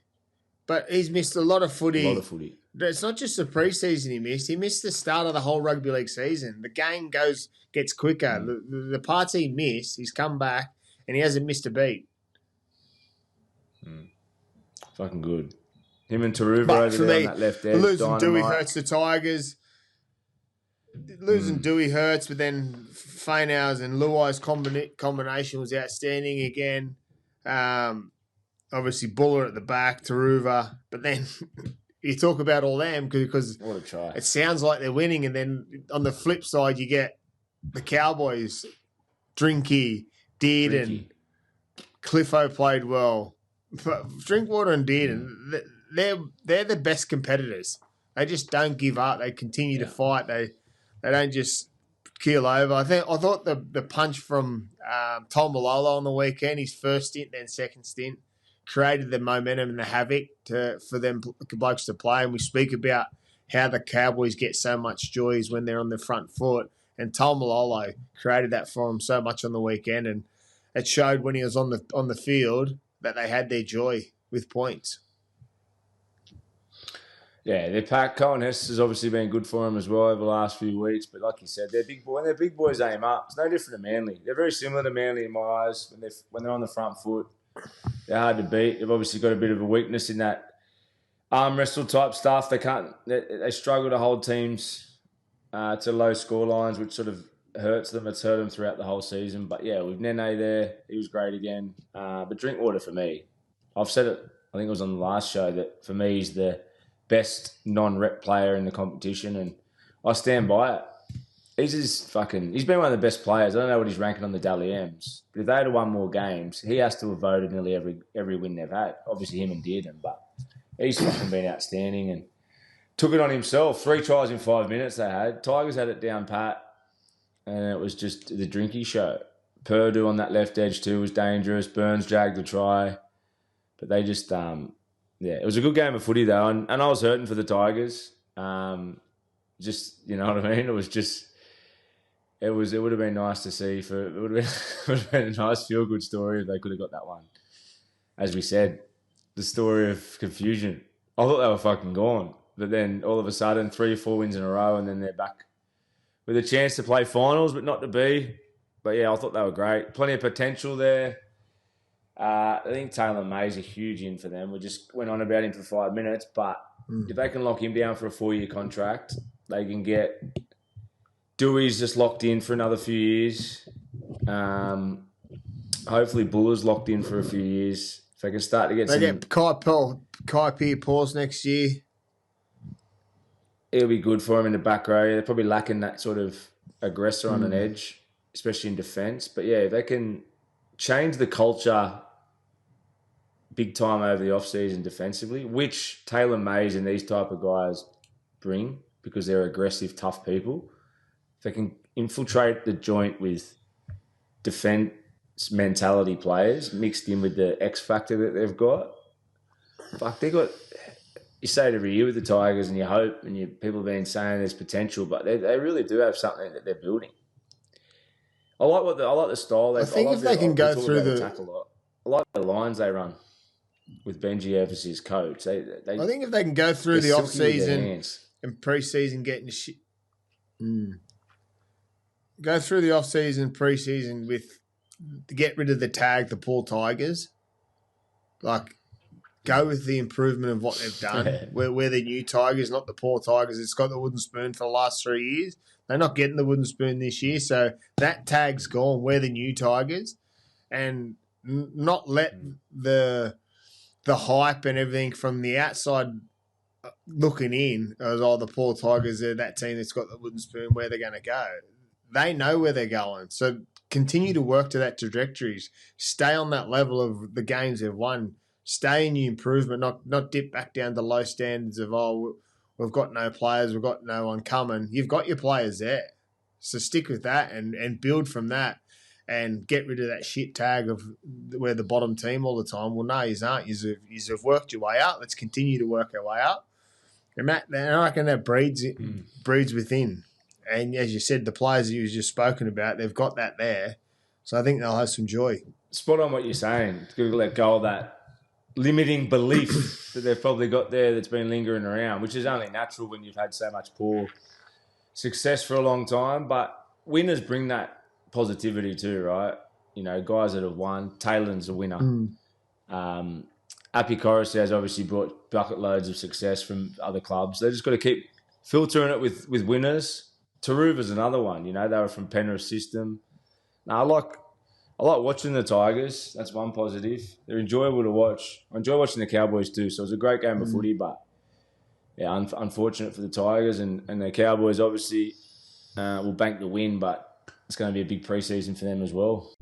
But he's missed a lot of footy. A lot of footy. It's not just the preseason he missed. He missed the start of the whole rugby league season. The game gets quicker. The parts he missed, he's come back, and he hasn't missed a beat. Fucking good. Him and Taruva over there on that left edge. Losing Dewey hurts the Tigers. Losing Dewey hurts, but then Fainau's and Luai's combination was outstanding again. Obviously, Buller at the back, Taruva. But then you talk about all them because what a try. It sounds like they're winning, and then on the flip side, you get the Cowboys, Drinky, Dearden, Cliffo played well. But Drinkwater and Dearden, they're the best competitors. They just don't give up. They continue to fight. They don't just keel over. I thought the punch from Tom Malolo on the weekend, his first stint, then second stint, created the momentum and the havoc for them blokes to play. And we speak about how the Cowboys get so much joy when they're on the front foot. And Tom Malolo created that for him so much on the weekend. And it showed when he was on the field that they had their joy with points. Yeah, their pack. Cohen Hess has obviously been good for them as well over the last few weeks. But like you said, when their big boys aim up, it's no different to Manly. They're very similar to Manly in my eyes when they're on the front foot. They're hard to beat. They've obviously got a bit of a weakness in that arm wrestle type stuff. They struggle to hold teams to low score lines, which sort of hurts them. It's hurt them throughout the whole season. But yeah, with Nene there, he was great again. But Drinkwater for me, I've said it, I think it was on the last show, that for me he's the best non-rep player in the competition, and I stand by it. He's been one of the best players. I don't know what he's ranking on the Dally M's, but if they had won more games, he has to have voted nearly every win they've had. Obviously him and Dearden, but he's fucking been outstanding and took it on himself. 3 tries in 5 minutes they had. Tigers had it down pat, and it was just the Drinky show. Purdue on that left edge too was dangerous. Burns dragged the try, but they just it was a good game of footy though, and I was hurting for the Tigers. Just, you know what I mean? It was just, it would have been nice to see. It would have been a nice feel-good story if they could have got that one. As we said, the story of confusion. I thought they were fucking gone, but then all of a sudden 3 or 4 wins in a row, and then they're back with a chance to play finals, but not to be. But yeah, I thought they were great. Plenty of potential there. I think Taylan May's a huge in for them. We just went on about him for 5 minutes, but if they can lock him down for a 4-year contract, they can get Dewey's just locked in for another few years. Hopefully Buller's locked in for a few years. If they can start to get get Kai Pierre-Paul's next year. It'll be good for them in the back row. They're probably lacking that sort of aggressor on an edge, especially in defence. But yeah, if they can change the culture big time over the off-season defensively, which Taylan Mays and these type of guys bring because they're aggressive, tough people. If they can infiltrate the joint with defence mentality players mixed in with the X factor that they've got, you say it every year with the Tigers and you hope and people have been saying there's potential, but they really do have something that they're building. I like the style. I think if they can go through the tackle a lot. I like the lines they run. with Benji Evans as coach. They I think if they can go through the they're off silky with their season hands. and pre-season getting shit, go through the off season, pre-season with to get rid of the tag, the poor Tigers, like. Go with the improvement of what they've done. We're the new Tigers, not the poor Tigers. It's got the wooden spoon for the last 3 years. They're not getting the wooden spoon this year, so that tag's gone. We're the new Tigers, and not let the hype and everything from the outside looking in as the poor Tigers are that team that's got the wooden spoon. Where they're going to go, they know where they're going. So continue to work to that trajectory. Stay on that level of the games they've won. Stay in your improvement, not dip back down to low standards of, we've got no players, we've got no one coming. You've got your players there. So stick with that and build from that and get rid of that shit tag of we're the bottom team all the time. Well, no, you aren't. You've worked your way out. Let's continue to work our way up. And I reckon that breeds within. And as you said, the players you've just spoken about, they've got that there. So I think they'll have some joy. Spot on what you're saying. Got to let go of that limiting belief that they've probably got there that's been lingering around, which is only natural when you've had so much poor success for a long time. But winners bring that positivity too, right? You know, guys that have won. Taylan's a winner. Api Coruscant has obviously brought bucket loads of success from other clubs. They just got to keep filtering it with winners. Taruva's another one. You know, they were from Penrith system. Now, I like watching the Tigers. That's one positive. They're enjoyable to watch. I enjoy watching the Cowboys too. So it was a great game of footy, but yeah, unfortunate for the Tigers and the Cowboys. Obviously, will bank the win, but it's going to be a big preseason for them as well.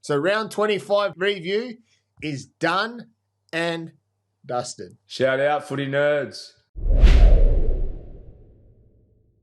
So round 25 review is done and dusted. Shout out, footy nerds.